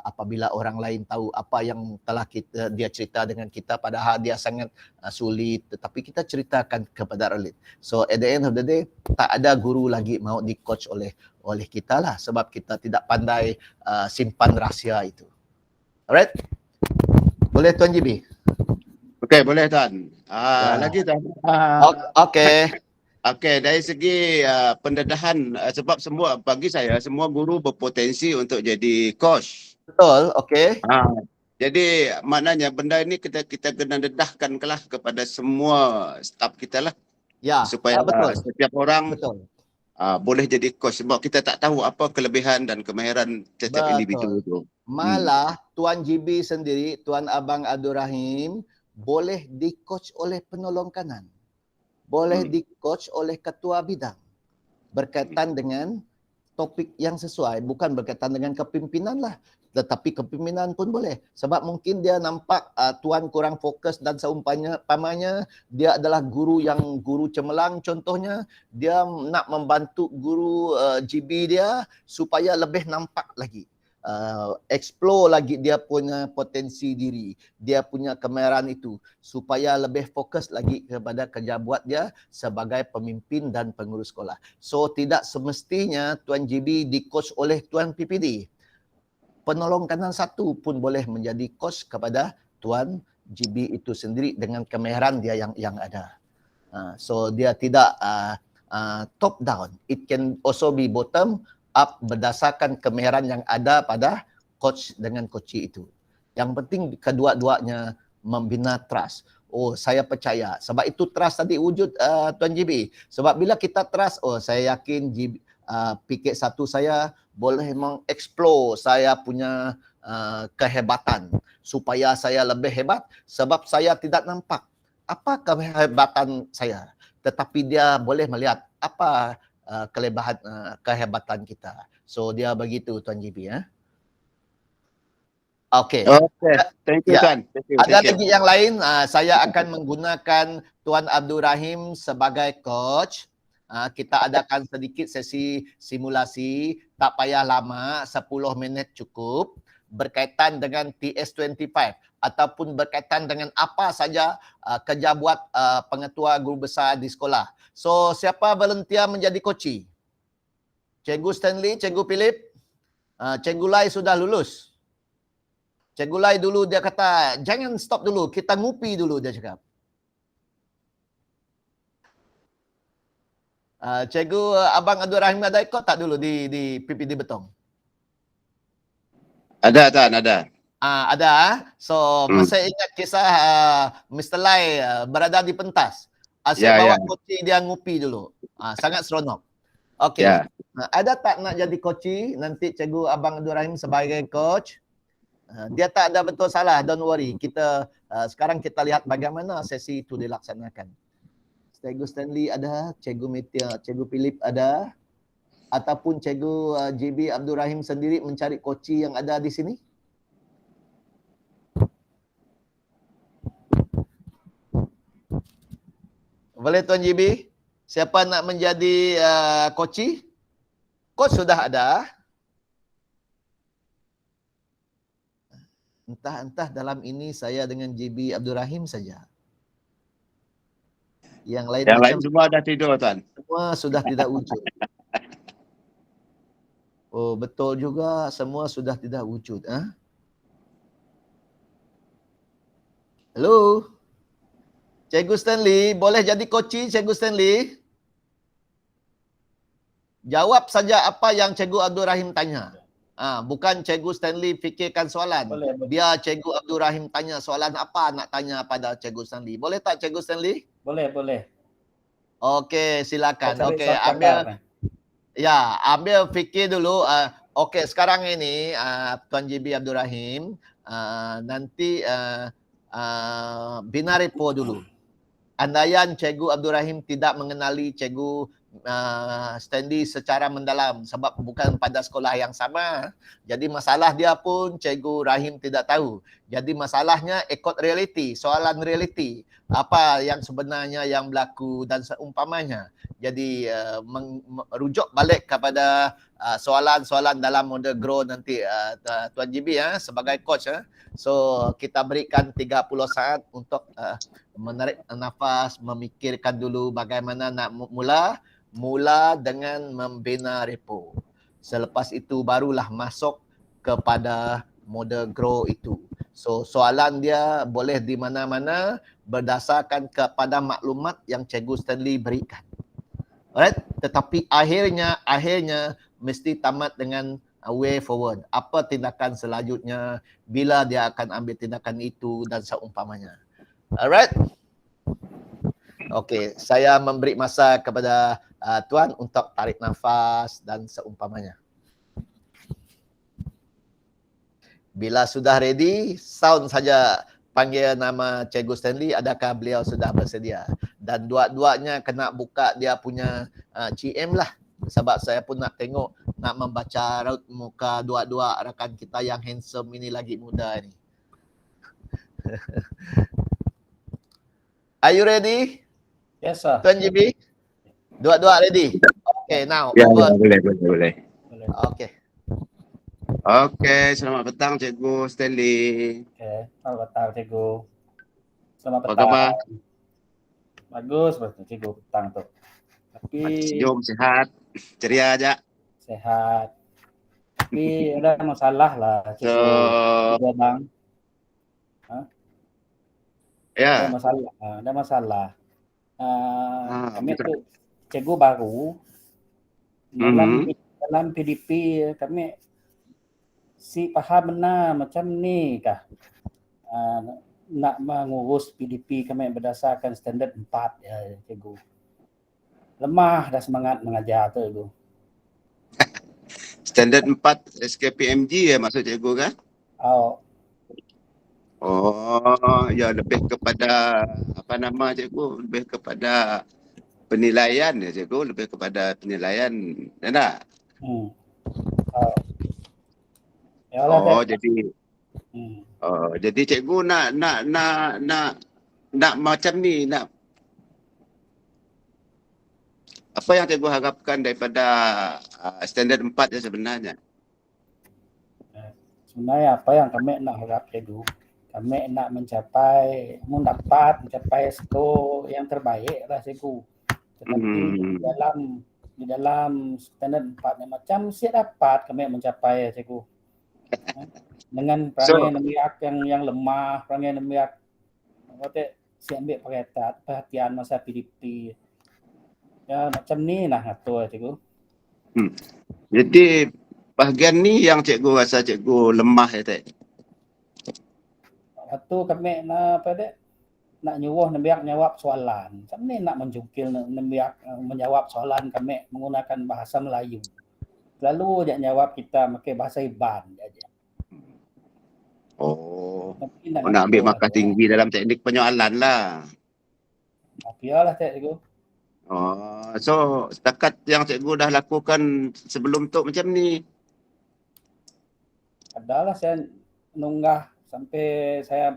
apabila orang lain tahu apa yang telah dia cerita dengan kita, padahal dia sangat sulit. Tetapi kita ceritakan kepada orang lain. So at the end of the day, tak ada guru lagi mau di-coach oleh kita lah. Sebab kita tidak pandai simpan rahsia itu. Alright? Boleh Tuan GB? Okey, boleh Tuan. Lagi Tuan. Okey. Okey, dari segi pendedahan, sebab semua bagi saya semua guru berpotensi untuk jadi coach. Betul, okey. Jadi maknanya benda ini kita kena dedahkan kepada semua staf kita lah. Ya, Supaya betul. setiap orang Betul. boleh jadi coach sebab kita tak tahu apa kelebihan dan kemahiran setiap Betul. individu itu. Malah Tuan GB sendiri, Tuan Abang Abdul Rahim boleh di-coach oleh penolong kanan. Boleh di-coach oleh ketua bidang. Berkaitan dengan topik yang sesuai. Bukan berkaitan dengan kepimpinan lah. Tetapi kepimpinan pun boleh. Sebab mungkin dia nampak Tuan kurang fokus dan seumpamanya dia adalah guru cemerlang contohnya. Dia nak membantu guru GB dia supaya lebih nampak lagi. Explore lagi dia punya potensi diri, dia punya kemahiran itu supaya lebih fokus lagi kepada kerja buat dia sebagai pemimpin dan pengurus sekolah. So tidak semestinya Tuan GB di-coach oleh Tuan PPD. Penolong kanan satu pun boleh menjadi coach kepada Tuan GB itu sendiri dengan kemahiran dia yang ada. So dia tidak top down. It can also be bottom up berdasarkan kemahiran yang ada pada coach dengan coachee itu. Yang penting kedua-duanya membina trust. Oh, saya percaya. Sebab itu trust tadi wujud Tuan GB. Sebab bila kita trust, oh saya yakin PK1 saya boleh mengeksplor saya punya kehebatan supaya saya lebih hebat sebab saya tidak nampak apa kehebatan saya, tetapi dia boleh melihat apa kehebatan kita. So dia begitu Tuan GB ya. Okey. Okay. Thank you, Ya. Tuan. Thank you. Ada Thank you. lagi yang lain, saya akan menggunakan Tuan Abdul Rahim sebagai coach. Kita adakan sedikit sesi simulasi, tak payah lama, 10 minit cukup, berkaitan dengan TS25 ataupun berkaitan dengan apa saja kerja buat pengetua guru besar di sekolah. So, siapa volunteer menjadi coach? Cikgu Stanley, Cikgu Philip, Cikgu Lai sudah lulus. Cikgu Lai dulu dia kata, jangan stop dulu, kita ngupi dulu, dia cakap. Cikgu Abang Abdul Rahim ada ikut tak dulu di PPD Betong? Ada, Tuan, ada. Ada. So, masih ingat kisah Mr. Lai berada di pentas. Asyik bawa koci dia ngupi dulu. Sangat seronok. Okey. Ya. Ada tak nak jadi koci? Nanti Cikgu Abang Abdul Rahim sebagai coach. Dia tak ada betul salah, don't worry. Kita sekarang kita lihat bagaimana sesi itu dilaksanakan. Cikgu Stanley ada, Cikgu Metia, Cikgu Philip ada, ataupun Cikgu JB Abdul Rahim sendiri mencari koci yang ada di sini. Boleh Tuan JB? Siapa nak menjadi koci? Coach sudah ada. Entah dalam ini saya dengan JB Abdul Rahim saja. Yang lain Semua dah tidur, Tuan. Semua sudah tidak wujud. Oh, betul juga, semua sudah tidak wujud. Hello? Cikgu Stanley, boleh jadi koci Cikgu Stanley? Jawab saja apa yang Cikgu Abdul Rahim tanya. Bukan Cikgu Stanley fikirkan soalan. Boleh. Biar Cikgu Abdul Rahim tanya soalan apa nak tanya pada Cikgu Stanley. Boleh tak Cikgu Stanley? Boleh. Okey, silakan. Cari Okey, shortcut ambil fikir dulu. Okey, sekarang ini Tuan JB Abdul Rahim nanti bina repo dulu. Andaian Cikgu Abdul Rahim tidak mengenali Cikgu Stanley secara mendalam sebab bukan pada sekolah yang sama. Jadi masalah dia pun Cikgu Rahim tidak tahu. Jadi masalahnya ikut realiti, soalan realiti. Apa yang sebenarnya yang berlaku dan seumpamanya. Jadi merujuk balik kepada soalan-soalan dalam model grow nanti Tuan GB sebagai coach. So kita berikan 30 saat untuk menarik nafas, memikirkan dulu bagaimana nak mula dengan membina repo. Selepas itu barulah masuk kepada model grow itu. So soalan dia boleh di mana-mana berdasarkan kepada maklumat yang Cikgu Stanley berikan. Alright, tetapi akhirnya mesti tamat dengan way forward. Apa tindakan selanjutnya, bila dia akan ambil tindakan itu dan seumpamanya. Alright. Okey, saya memberi masa kepada Tuan untuk tarik nafas dan seumpamanya. Bila sudah ready, sound saja panggil nama Cikgu Stanley, adakah beliau sudah bersedia? Dan dua-duanya kena buka dia punya GM lah. Sebab saya pun nak tengok, nak membaca raut muka dua-dua rakan kita yang handsome ini lagi muda ini. Are you ready? Yes, sir. Tuan JB? Dua-dua ready? Okay, now. Ya, boleh. Okay. Okey, selamat petang Cikgu Stanley. Selamat petang, Cikgu. Selamat Apa petang. khabar? Bagus, Cikgu petang tu. Tapi Senyum, sihat, ceria aja. sehat. Tapi ada masalah lah, Cikgu. Cikgu Bang. Ya. Ada masalah. Kami betul. tu Cikgu baru dalam PDP kami faham benar macam ni kah nak mengurus PDP kami berdasarkan standard 4 ya Cikgu. Lemah dah semangat mengajar tu Cikgu. Standard 4 SKPMG ya maksud Cikgu kan? Oh, Oh, ya lebih kepada apa nama cikgu? Lebih kepada penilaian ya cikgu, lebih kepada penilaian. Ya tak? hmm. Oh, ya lah Oh, Tek. jadi Hmm. jadi cikgu nak macam ni, nak apa yang cikgu harapkan daripada standard 4 ya sebenarnya? Sebenarnya apa yang kami nak harap cikgu, kami nak mencapai skor yang terbaik lah cikgu. Tetapi di dalam standard 4 ni macam siap dapat kami mencapai cikgu. Dengan perangai nemiak yang lemah, perangai nemiak kata si ambil perhatian masa PDP. Ya macam ni lah ngatur cikgu. Jadi bahagian ni yang cikgu rasa cikgu lemah ya tak? Satu kami nak apa dek? Nak nyuruh nemiak jawab soalan. Macam ni nak menjungkil nemiak menjawab soalan kami menggunakan bahasa Melayu. Lalu dia jawab kita pakai bahasa Iban aja. Oh, Nak nak ambil markah tu, tinggi dalam teknik penyoalan lah. Biarlah cikgu. Oh, so setakat yang cikgu dah lakukan sebelum tu macam ni. Adalah saya nunggah sampai saya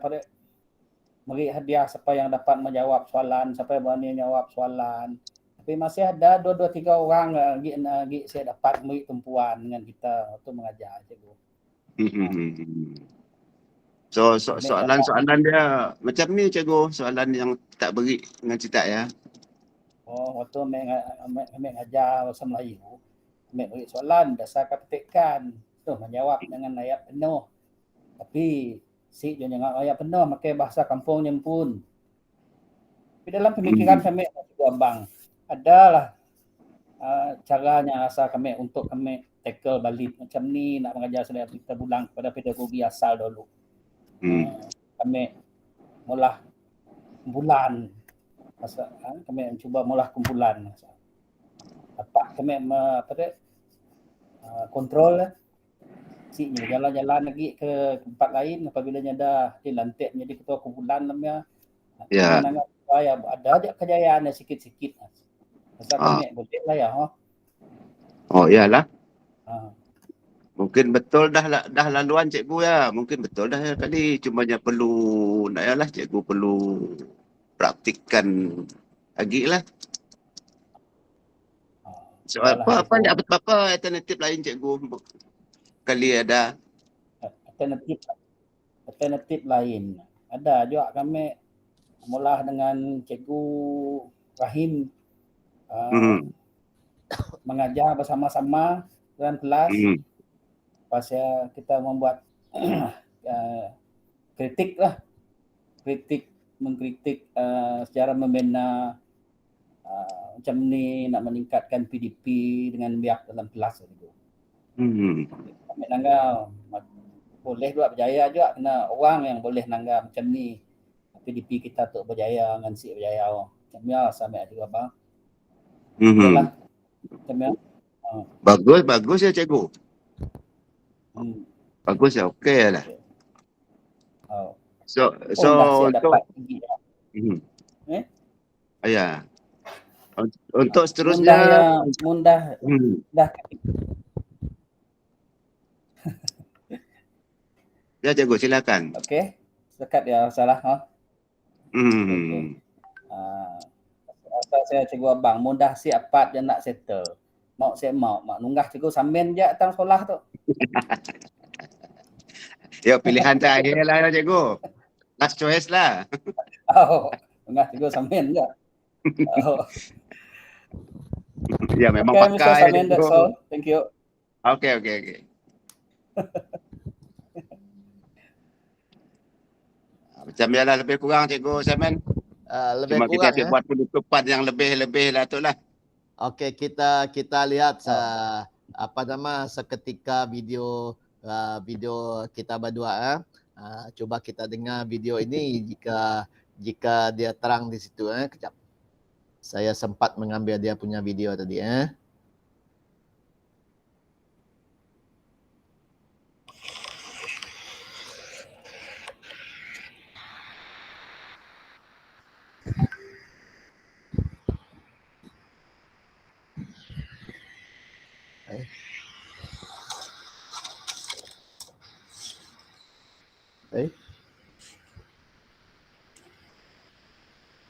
beri hadiah siapa yang dapat menjawab soalan, siapa yang berani menjawab soalan. Tapi masih ada 2-3 orang lagi saya dapat beri tumpuan dengan kita untuk mengajar cikgu. So soalan-soalan dia macam ni cikgu, soalan yang tak beri dengan cita ya. Oh, waktu kami mengajar bahasa Melayu, kami beri soalan dasarkan petikan. Tu menjawab dengan ayat penuh. Tapi si jangan ayat penuh pakai bahasa kampungnya pun. Tapi dalam pemikiran kami abang adalah caranya rasa kami untuk kami tackle balik macam ni nak mengajar saya kita pulang kepada pedagogi asal dulu. Kami mula kumpulan kami mencuba mula kumpulan dapat kami kontrol si jalan-jalan lagi ke tempat lain apabila dah dilantik menjadi ketua kumpulan namanya. Ya. Ada aja kejayaan sikit-sikit. Masa kami boleh lah ya. Oh iyalah. Mungkin betul dah laluan cikgu ya. Mungkin betul dah ya tadi. Cumanya perlu nak yalah cikgu perlu praktikkan lagi lah. So, apa alternatif lain cikgu? Kali ada alternatif lain. Ada juga kami mula dengan cikgu Rahim mengajar bersama-sama dalam kelas. Pasal kita membuat mengkritik secara membina macam ni nak meningkatkan PDP dengan biak dalam kelas itu. Kami nangga boleh juga berjaya juga kena orang yang boleh nangga macam ni PDP kita tu berjaya dengan si berjaya macam ya sampai ada apa. Itulah. Macam ya. Bagus ya cikgu. Bagus ya, okey lah. So untuk ya. Untuk seterusnya mudah dah. Ya cikgu silakan. Okey. Dekat ya salah saya cikgu abang mudah siap dia nak settle. Mak nunggah cikgu samin je datang sekolah tu. Ya pilihan terakhir lah cikgu. Last choice lah. Nunggah cikgu samin je. Ya memang okay, pakai samin, that's all. Thank you. Okay. Macam biarlah lebih kurang cikgu Samin. Lebih cuma kurang kita buat penutupan yang lebih lah tu lah. Okey, kita lihat seketika video kita berdua. Cuba kita dengar video ini jika dia terang di situ. Kejap. Saya sempat mengambil dia punya video tadi.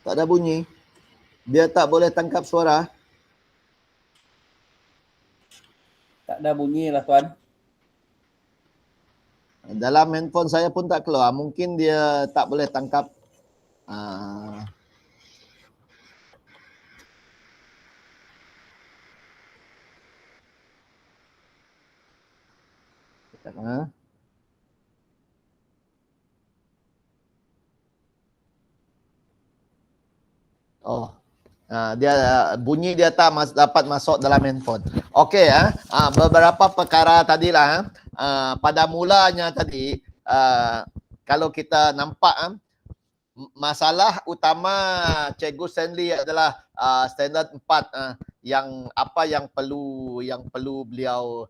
Tak ada bunyi. Dia tak boleh tangkap suara. Tak ada bunyi lah Tuan. Dalam handphone saya pun tak keluar. Mungkin dia tak boleh tangkap. Oh, dia bunyi dia tak dapat masuk dalam handphone. Okey beberapa perkara tadilah pada mulanya tadi kalau kita nampak masalah utama Cikgu Stanley adalah standard 4 yang perlu beliau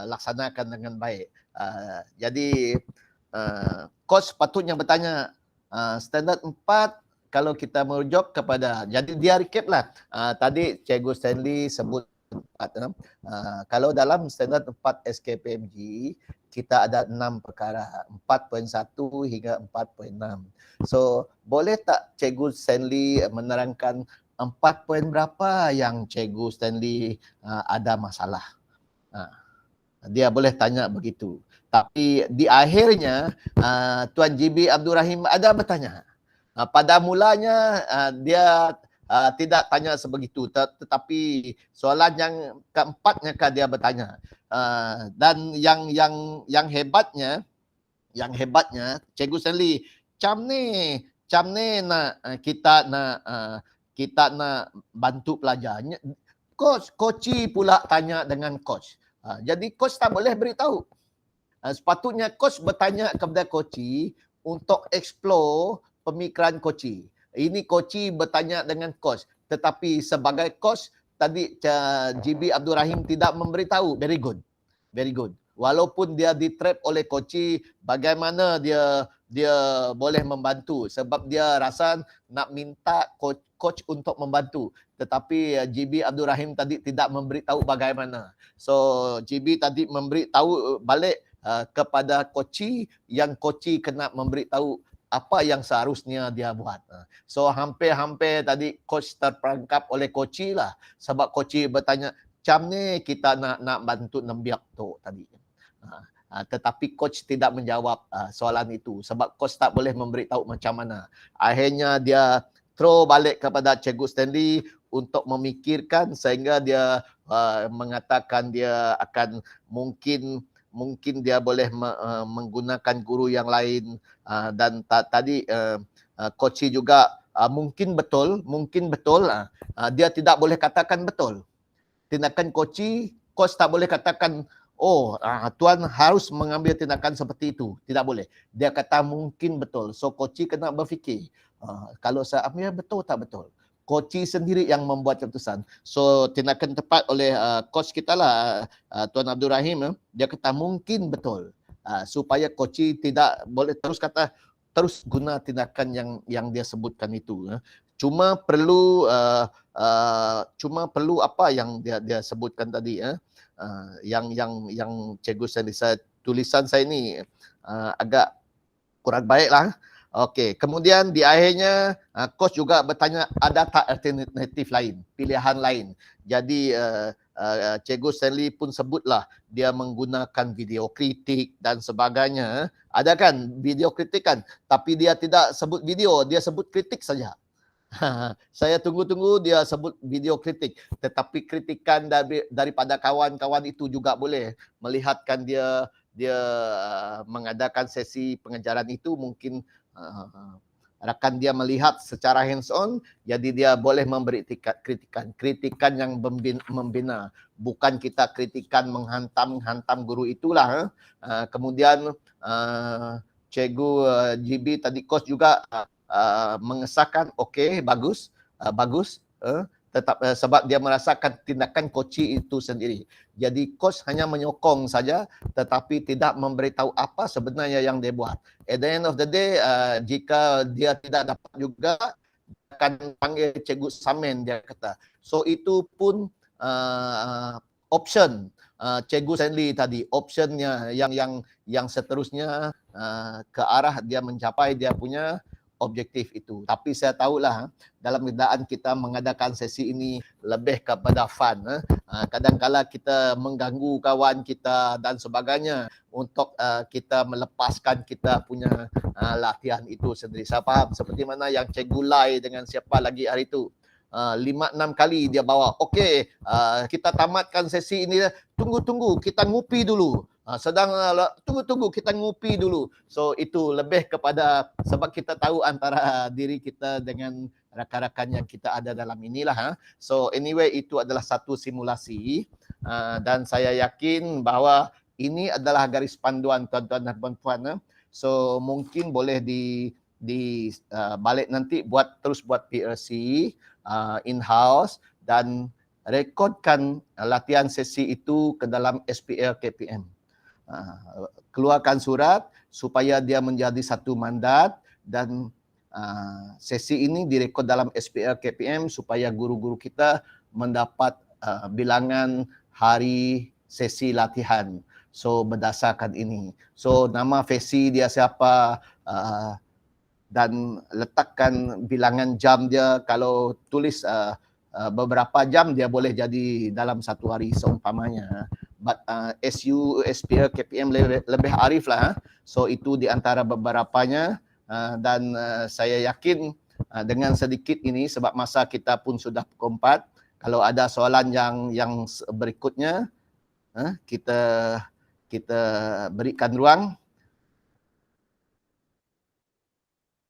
laksanakan dengan baik. Jadi coach patutnya bertanya standard 4 kalau kita merujuk kepada, jadi dia recap lah. Tadi Cikgu Stanley sebut kalau dalam standard 4 SKPMG kita ada 6 perkara, 4.1 hingga 4.6. So boleh tak Cikgu Stanley menerangkan 4 poin berapa yang Cikgu Stanley ada masalah? Dia boleh tanya begitu. Tapi di akhirnya Tuan GB Abdul Rahim ada bertanya. Pada mulanya dia tidak tanya sebegitu, tetapi soalan yang keempatnya dia bertanya. Dan yang hebatnya Cikgu Stanley macam ni nak kita nak bantu pelajarnya. Coach pula tanya dengan coach. Jadi coach tak boleh beritahu. Sepatutnya coach bertanya kepada coach untuk explore pemikiran coach. Ini coach bertanya dengan coach. Tetapi sebagai coach, tadi GB Abdul Rahim tidak memberitahu. Very good. Very good. Walaupun dia ditrap oleh coach, bagaimana dia boleh membantu. Sebab dia rasa nak minta coach untuk membantu. Tetapi GB Abdul Rahim tadi tidak memberitahu bagaimana. So GB tadi memberitahu balik kepada coach, yang coach kena memberitahu apa yang seharusnya dia buat. So hampir-hampir tadi coach terperangkap oleh coach lah. Sebab coach bertanya, macam ni kita nak bantu nembiak tu tadi. Tetapi coach tidak menjawab soalan itu. Sebab coach tak boleh memberitahu macam mana. Akhirnya dia throw balik kepada Cikgu Stanley untuk memikirkan sehingga dia mengatakan dia akan mungkin dia boleh menggunakan guru yang lain dan tadi coach juga mungkin betul dia tidak boleh katakan betul. Tindakan coach tak boleh katakan tuan harus mengambil tindakan seperti itu. Tidak boleh. Dia kata mungkin betul. So coach kena berfikir kalau saya ambil betul tak betul. Coach sendiri yang membuat keputusan. So tindakan tepat oleh coach kita lah Tuan Abdul Rahim, dia kata mungkin betul. Supaya coach tidak boleh terus guna tindakan yang dia sebutkan itu. Cuma perlu apa yang dia sebutkan tadi yang Cikgu Stanley, tulisan saya ni agak kurang baiklah. Okey, kemudian di akhirnya coach juga bertanya ada tak alternatif lain, pilihan lain. Jadi Cikgu Stanley pun sebutlah dia menggunakan video kritik dan sebagainya. Ada kan video kritik kan, tapi dia tidak sebut video, dia sebut kritik saja. Saya tunggu-tunggu dia sebut video kritik, tetapi kritikan daripada kawan-kawan itu juga boleh melihatkan dia mengadakan sesi pengajaran itu, mungkin rakan dia melihat secara hands on, jadi dia boleh memberi kritikan yang membina, bukan kita kritikan menghantam guru itulah. Kemudian Cikgu GB tadi coach juga mengesahkan okey, bagus, tetap sebab dia merasakan tindakan coach itu sendiri. Jadi coach hanya menyokong saja tetapi tidak memberitahu apa sebenarnya yang dia buat. At the end of the day, jika dia tidak dapat juga akan panggil Cikgu Samen, dia kata. So itu pun option Cikgu Stanley tadi, optionnya yang seterusnya ke arah dia mencapai dia punya objektif itu. Tapi saya tahulah dalam keadaan kita mengadakan sesi ini lebih kepada fun. Kadang-kala kita mengganggu kawan kita dan sebagainya untuk kita melepaskan kita punya latihan itu sendiri. Saya faham seperti mana yang Cikgu Lai dengan siapa lagi hari itu. 5-6 kali dia bawa. Okey, kita tamatkan sesi ini. Tunggu, kita ngupi dulu. Tunggu, kita ngupi dulu. So itu lebih kepada sebab kita tahu antara diri kita dengan rakan-rakan yang kita ada dalam inilah. So anyway, itu adalah satu simulasi dan saya yakin bahawa ini adalah garis panduan tuan-tuan dan puan-puan. So mungkin boleh di balik nanti terus buat PRC in-house dan rekodkan latihan sesi itu ke dalam SPL KPM. Keluarkan surat supaya dia menjadi satu mandat dan sesi ini direkod dalam SPL KPM supaya guru-guru kita mendapat bilangan hari sesi latihan. So berdasarkan ini. So nama sesi dia siapa dan letakkan bilangan jam dia. Kalau tulis beberapa jam dia boleh jadi dalam satu hari seumpamanya. But SU, SPL, KPM lebih arif lah. So itu di antara beberapanya dan saya yakin dengan sedikit ini sebab masa kita pun sudah pukul 4. Kalau ada soalan yang berikutnya kita berikan ruang.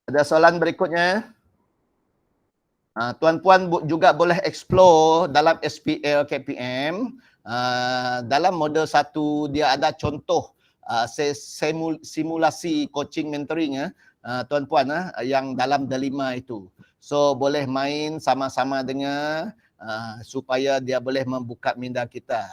Ada soalan berikutnya? Tuan-puan juga boleh explore dalam SPL KPM. Dalam model 1 dia ada contoh simulasi coaching mentoring tuan-puan yang dalam delima itu. So boleh main sama-sama dengar supaya dia boleh membuka minda kita.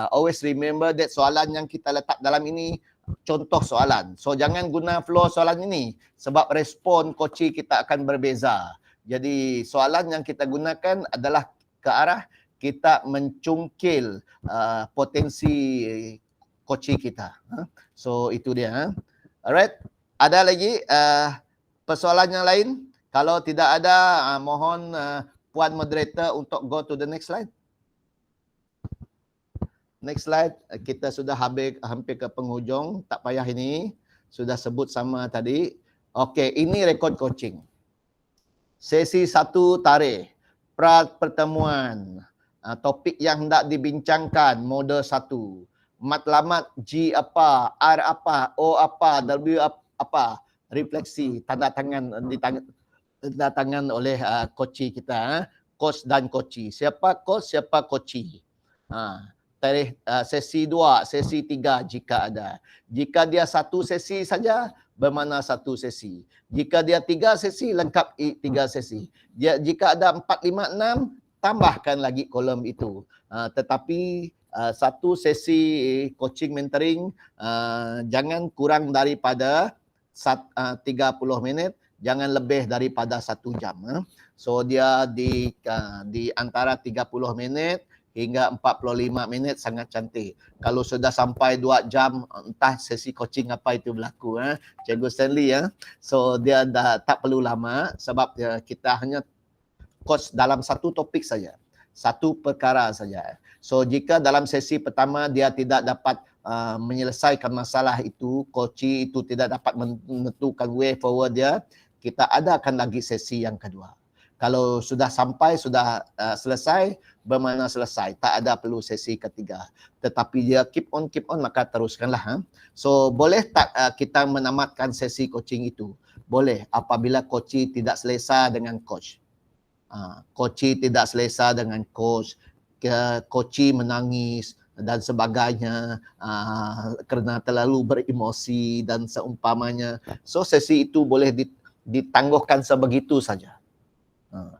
Always remember that soalan yang kita letak dalam ini contoh soalan. So jangan guna flow soalan ini sebab respon coaching kita akan berbeza. Jadi soalan yang kita gunakan adalah ke arah kita mencungkil potensi coaching kita. So itu dia. Alright. Ada lagi persoalan yang lain? Kalau tidak ada, mohon puan moderator untuk go to the next slide. Next slide. Kita sudah hampir ke penghujung. Tak payah ini. Sudah sebut sama tadi. Okey, ini rekod coaching. Sesi 1 tarikh. Pertemuan. Topik yang hendak dibincangkan. Model 1. Matlamat G apa, R apa, O apa, W apa. Refleksi. Tanda tangan oleh coach kita. Coach dan coach. Siapa coach, siapa coach. Tarikh sesi 2, sesi 3 jika ada. Jika dia 1 sesi saja, bermakna 1 sesi. Jika dia 3 sesi, lengkap 3 sesi. Jika ada 4, 5, 6, tambahkan lagi kolom itu. Tetapi 1 sesi coaching mentoring jangan kurang daripada 30 minit, jangan lebih daripada 1 jam. So dia di antara 30 minit hingga 45 minit sangat cantik. Kalau sudah sampai 2 jam, entah sesi coaching apa itu berlaku. Cikgu Stanley So dia dah tak perlu lama sebab kita hanya coach dalam 1 topik saja. 1 perkara saja. So jika dalam sesi pertama dia tidak dapat menyelesaikan masalah itu, coach itu tidak dapat menentukan way forward dia, kita adakan lagi sesi yang kedua. Kalau sudah sampai, sudah selesai, bermakna selesai. Tak ada perlu sesi ketiga. Tetapi dia keep on, maka teruskanlah. So, boleh tak kita menamatkan sesi coaching itu? Boleh, apabila coach tidak selesa dengan coach. Coach tidak selesa dengan coach. Coach menangis dan sebagainya kerana terlalu beremosi dan seumpamanya. So, sesi itu boleh ditangguhkan sebegitu saja.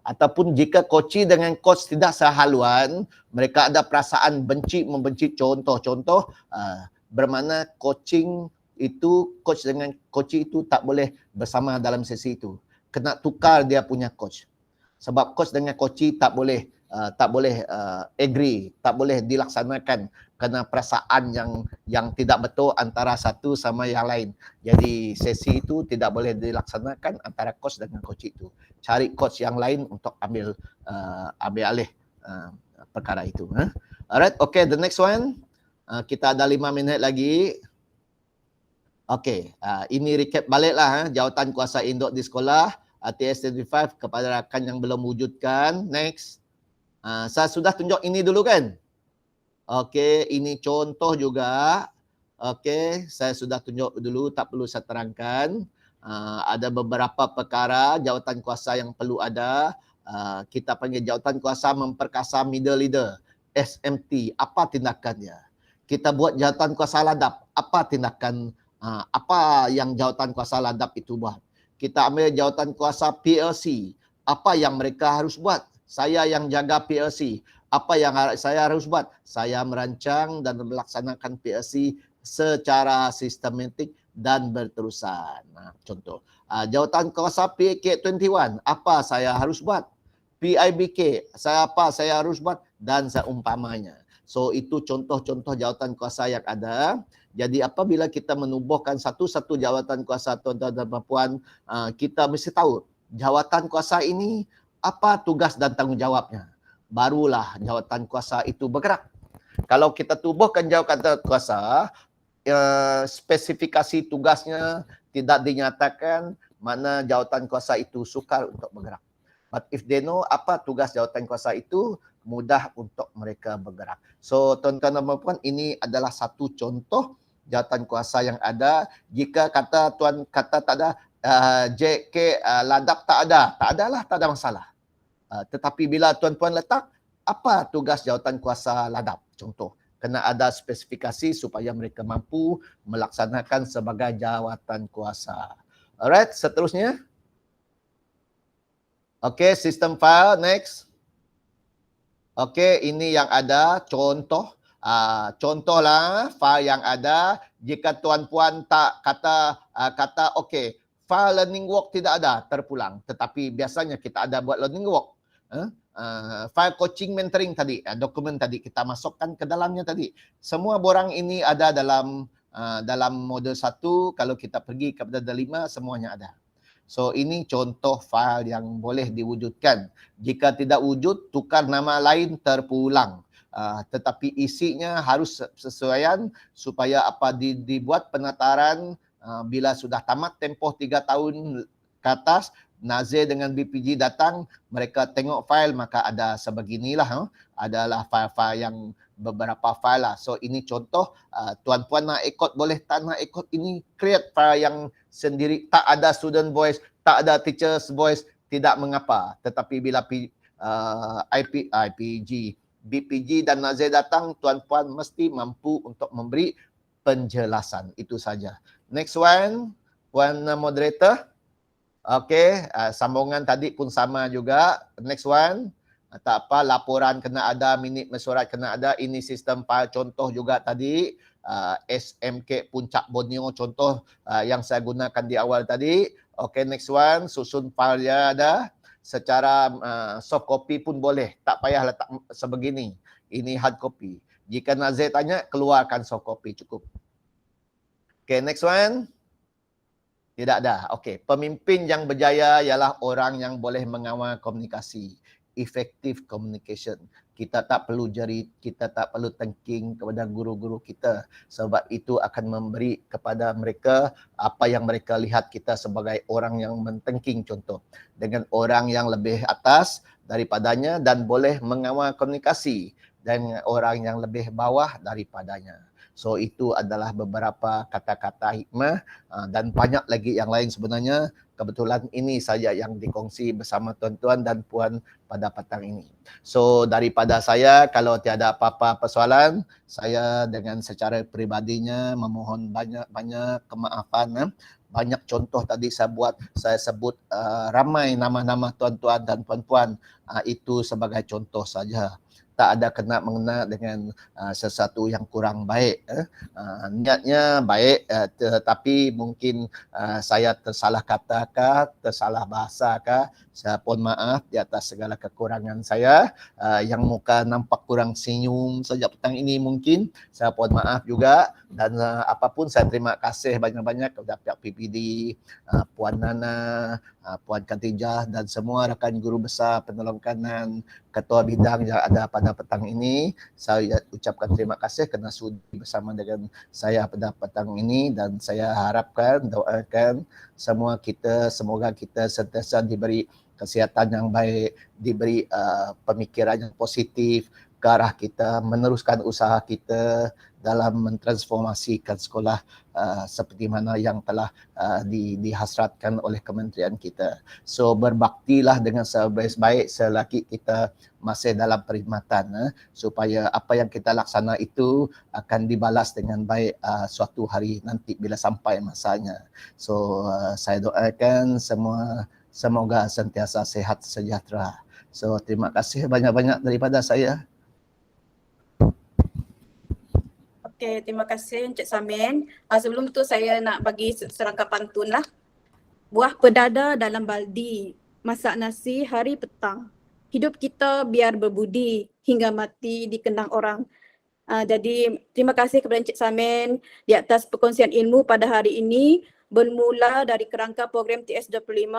Ataupun jika coach dengan coach tidak sehaluan, mereka ada perasaan membenci contoh-contoh, bermakna coach dengan coach itu tak boleh bersama dalam sesi itu. Kena tukar dia punya coach. Sebab coach dengan coach tak boleh tak boleh agree, tak boleh dilaksanakan kerana perasaan yang tidak betul antara satu sama yang lain. Jadi sesi itu tidak boleh dilaksanakan antara coach dengan coach itu. Cari coach yang lain untuk ambil alih perkara itu. Alright, okay, the next one. Kita ada 5 minit lagi. Okay, ini recap baliklah jawatan kuasa induk di sekolah ATS 25 kepada rakan yang belum wujudkan. Next. Saya sudah tunjuk ini dulu kan? Okay, ini contoh juga. Okay, saya sudah tunjuk dulu, tak perlu saya terangkan. Ada beberapa perkara jawatan kuasa yang perlu ada. Kita panggil jawatan kuasa memperkasa middle leader. SMT, apa tindakannya? Kita buat jawatan kuasa ladap, apa tindakan, apa yang jawatan kuasa ladap itu buat? Kita ambil jawatan kuasa PLC, apa yang mereka harus buat? Saya yang jaga PLC, apa yang saya harus buat? Saya merancang dan melaksanakan PLC secara sistematik dan berterusan. Contoh, jawatan kuasa PK21, apa saya harus buat? PIBK, apa saya harus buat? Dan seumpamanya. So itu contoh-contoh jawatan kuasa yang ada. Jadi apabila kita menubuhkan satu-satu jawatan kuasa tuan-tuan dan puan, kita mesti tahu jawatan kuasa ini apa tugas dan tanggungjawabnya. Barulah jawatan kuasa itu bergerak. Kalau kita tubuhkan jawatan kuasa, spesifikasi tugasnya tidak dinyatakan, mana jawatan kuasa itu sukar untuk bergerak. But if they know apa tugas jawatan kuasa itu, mudah untuk mereka bergerak. So tuan-tuan dan puan, ini adalah satu contoh jawatan kuasa yang ada. Jika kata tuan kata tak ada, JK ladap tak adalah, tak ada masalah. Tetapi bila tuan-puan letak, apa tugas jawatan kuasa ladap? Contoh, kena ada spesifikasi supaya mereka mampu melaksanakan sebagai jawatan kuasa. Alright, seterusnya. Okay, sistem file, next. Okay, ini yang ada contoh. Contohlah file yang ada. Jika tuan-puan tak kata okay, file learning work tidak ada, terpulang. Tetapi biasanya kita ada buat learning work. File coaching mentoring tadi, dokumen tadi kita masukkan ke dalamnya tadi. Semua borang ini ada dalam modul 1. Kalau kita pergi kepada 5, semuanya ada. So ini contoh file yang boleh diwujudkan. Jika tidak wujud, tukar nama lain, terpulang. Tetapi isinya harus sesuaian supaya dibuat penataran bila sudah tamat tempoh 3 tahun ke atas, Nazir dengan BPG datang, mereka tengok file, maka ada sebeginilah. Adalah file-file yang beberapa file lah. So ini contoh, tuan-puan nak ikut boleh, tak nak ikut, ini create file yang sendiri, tak ada student voice, tak ada teacher's voice, tidak mengapa. Tetapi bila IPG, BPG dan Nazir datang, tuan-puan mesti mampu untuk memberi penjelasan. Itu saja. Next one, Puan Moderator. Okay, sambungan tadi pun sama juga. Next one, tak apa, laporan kena ada, minit mesyuarat kena ada. Ini sistem file contoh juga tadi. SMK Puncak Borneo contoh yang saya gunakan di awal tadi. Okay, next one, susun file dia ada. Secara soft copy pun boleh, tak payah letak sebegini. Ini hard copy. Jika Nazir tanya, keluarkan soft copy, cukup. Okay, next one. Tidak ada. Okey, pemimpin yang berjaya ialah orang yang boleh mengawal komunikasi. Effective communication. Kita tak perlu jerit, kita tak perlu tengking kepada guru-guru kita. Sebab itu akan memberi kepada mereka apa yang mereka lihat kita sebagai orang yang mentengking, contoh. Dengan orang yang lebih atas daripadanya dan boleh mengawal komunikasi. Dan orang yang lebih bawah daripadanya. So itu adalah beberapa kata-kata hikmah dan banyak lagi yang lain sebenarnya. Kebetulan ini saja yang dikongsi bersama tuan-tuan dan puan pada petang ini. So daripada saya, kalau tiada apa-apa persoalan, saya dengan secara peribadinya memohon banyak-banyak kemaafan. Banyak contoh tadi saya sebut ramai nama-nama tuan-tuan dan puan-puan. Itu sebagai contoh saja. tak ada kena mengena dengan sesuatu yang kurang baik. Niatnya baik, tetapi mungkin saya tersalah katakah, tersalah bahasakah, saya mohon maaf di atas segala kekurangan saya. Yang muka nampak kurang senyum sejak petang ini mungkin, saya mohon maaf juga. Dan apapun saya terima kasih banyak-banyak kepada pihak PPD, Puan Nana, Puan Khadijah dan semua rakan guru besar penolong kanan, ketua bidang yang ada pada petang ini. Saya ucapkan terima kasih kerana sudi bersama dengan saya pada petang ini, dan saya harapkan, doakan semua kita, semoga kita sentiasa diberi kesihatan yang baik, diberi pemikiran yang positif ke arah kita meneruskan usaha kita dalam mentransformasikan sekolah seperti mana yang telah dihasratkan oleh kementerian kita. So berbaktilah dengan sebaik-baik selagi kita masih dalam perkhidmatan, supaya apa yang kita laksana itu akan dibalas dengan baik suatu hari nanti bila sampai masanya. So saya doakan semua semoga sentiasa sehat sejahtera. So terima kasih banyak-banyak daripada saya. Okey, terima kasih Encik Samin. Sebelum tu saya nak bagi serangkap pantun lah. Buah pedada dalam baldi, masak nasi hari petang. Hidup kita biar berbudi hingga mati dikenang orang. Jadi terima kasih kepada Encik Samin di atas perkongsian ilmu pada hari ini, bermula dari kerangka program TS25,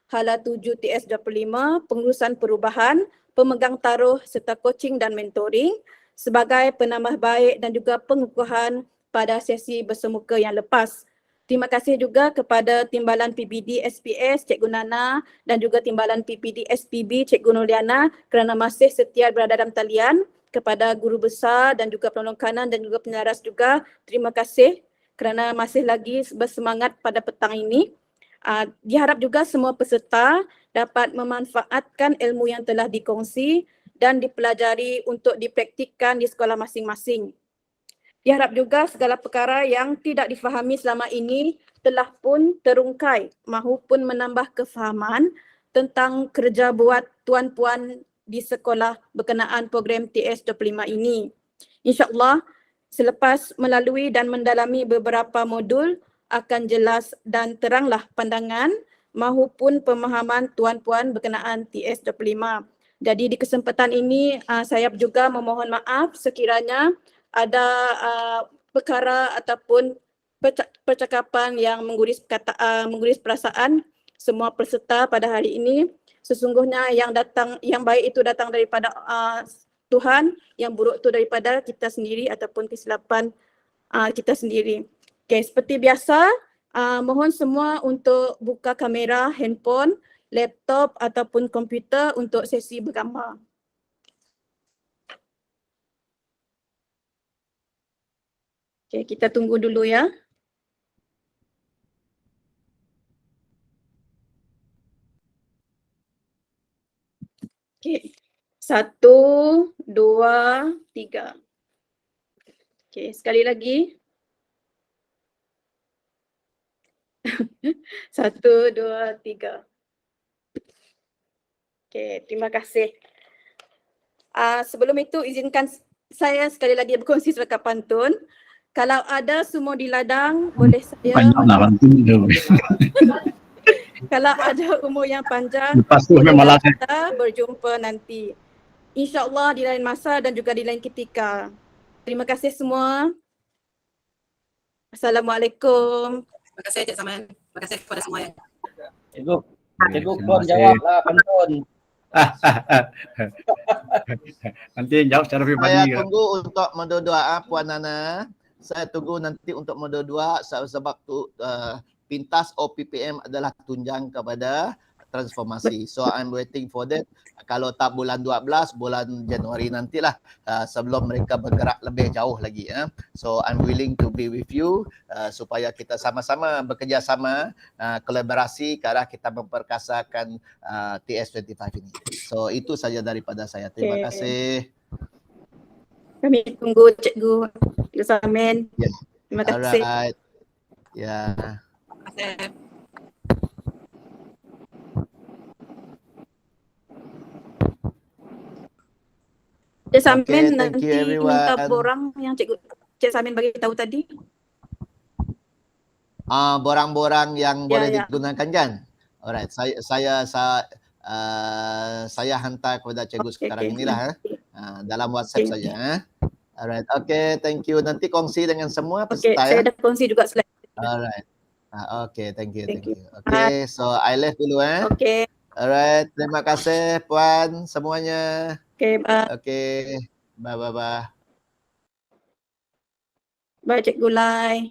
hala 7 TS25, pengurusan perubahan, pemegang taruh serta coaching dan mentoring sebagai penambah baik dan juga pengukuhan pada sesi bersemuka yang lepas. Terima kasih juga kepada Timbalan PPD SPS Cikgu Nana dan juga Timbalan PPD SPB Cikgu Nurliana kerana masih setia berada dalam talian. Kepada guru besar dan juga penolong kanan dan juga penyaras juga, terima kasih kerana masih lagi bersemangat pada petang ini. Diharap juga semua peserta dapat memanfaatkan ilmu yang telah dikongsi dan dipelajari untuk dipraktikkan di sekolah masing-masing. Diharap juga segala perkara yang tidak difahami selama ini telah pun terungkai mahupun menambah kefahaman tentang kerja buat tuan-puan di sekolah berkenaan program TS25 ini. InsyaAllah selepas melalui dan mendalami beberapa modul akan jelas dan teranglah pandangan mahupun pemahaman tuan-puan berkenaan TS25. Jadi di kesempatan ini saya juga memohon maaf sekiranya ada perkara ataupun percakapan yang mengguris perasaan semua peserta pada hari ini. Sesungguhnya yang baik itu datang daripada Tuhan, yang buruk itu daripada kita sendiri ataupun kesilapan kita sendiri. Okay, seperti biasa, mohon semua untuk buka kamera handphone, laptop ataupun komputer untuk sesi bergambar. Okay, kita tunggu dulu ya. Okay. 1, 2, 3. Okay, sekali lagi. 1, 2, 3. Okay, terima kasih. Sebelum itu izinkan saya sekali lagi berkongsi serangkap pantun. Kalau ada semua di ladang, boleh saya kalau ada umur yang panjang, boleh kita berjumpa nanti. InsyaAllah di lain masa dan juga di lain ketika. Terima kasih semua. Assalamualaikum. Terima kasih Cik Saman. Terima kasih kepada semua yang. Cikgu Puan jawablah pantun. Nanti jawab secara Saya pribadi. tunggu untuk modul 2 Puan Nana. Saya tunggu nanti untuk modul 2 sebab tu pintas OPPM adalah tunjang kepada transformasi. So I'm waiting for that. Kalau tak bulan 12, bulan Januari nantilah sebelum mereka bergerak lebih jauh lagi. So I'm willing to be with you supaya kita sama-sama bekerjasama, kolaborasi ke arah kita memperkasakan TS25 ini. So itu saja daripada saya. Terima kasih. Kami tunggu Cikgu Samin. Yes. Terima kasih. Alright. Ya. Terima kasih. Cik Samin Okay, thank nanti you minta everyone. borang yang Cik Samin bagi tahu tadi. Borang-borang yang Ya, boleh ya. digunakan kan? Alright, saya hantar kepada cikgu sekarang inilah dalam WhatsApp Okey, saja. Alright, okay, thank you. Nanti kongsi dengan semua Okey, peserta saya ya. dah kongsi juga slide. Alright. Okay, thank you. Thank you. Okay, so I left dulu Okey, Alright, terima kasih puan semuanya. okey, bye. Okay, bye. Bye Cikgu Lai.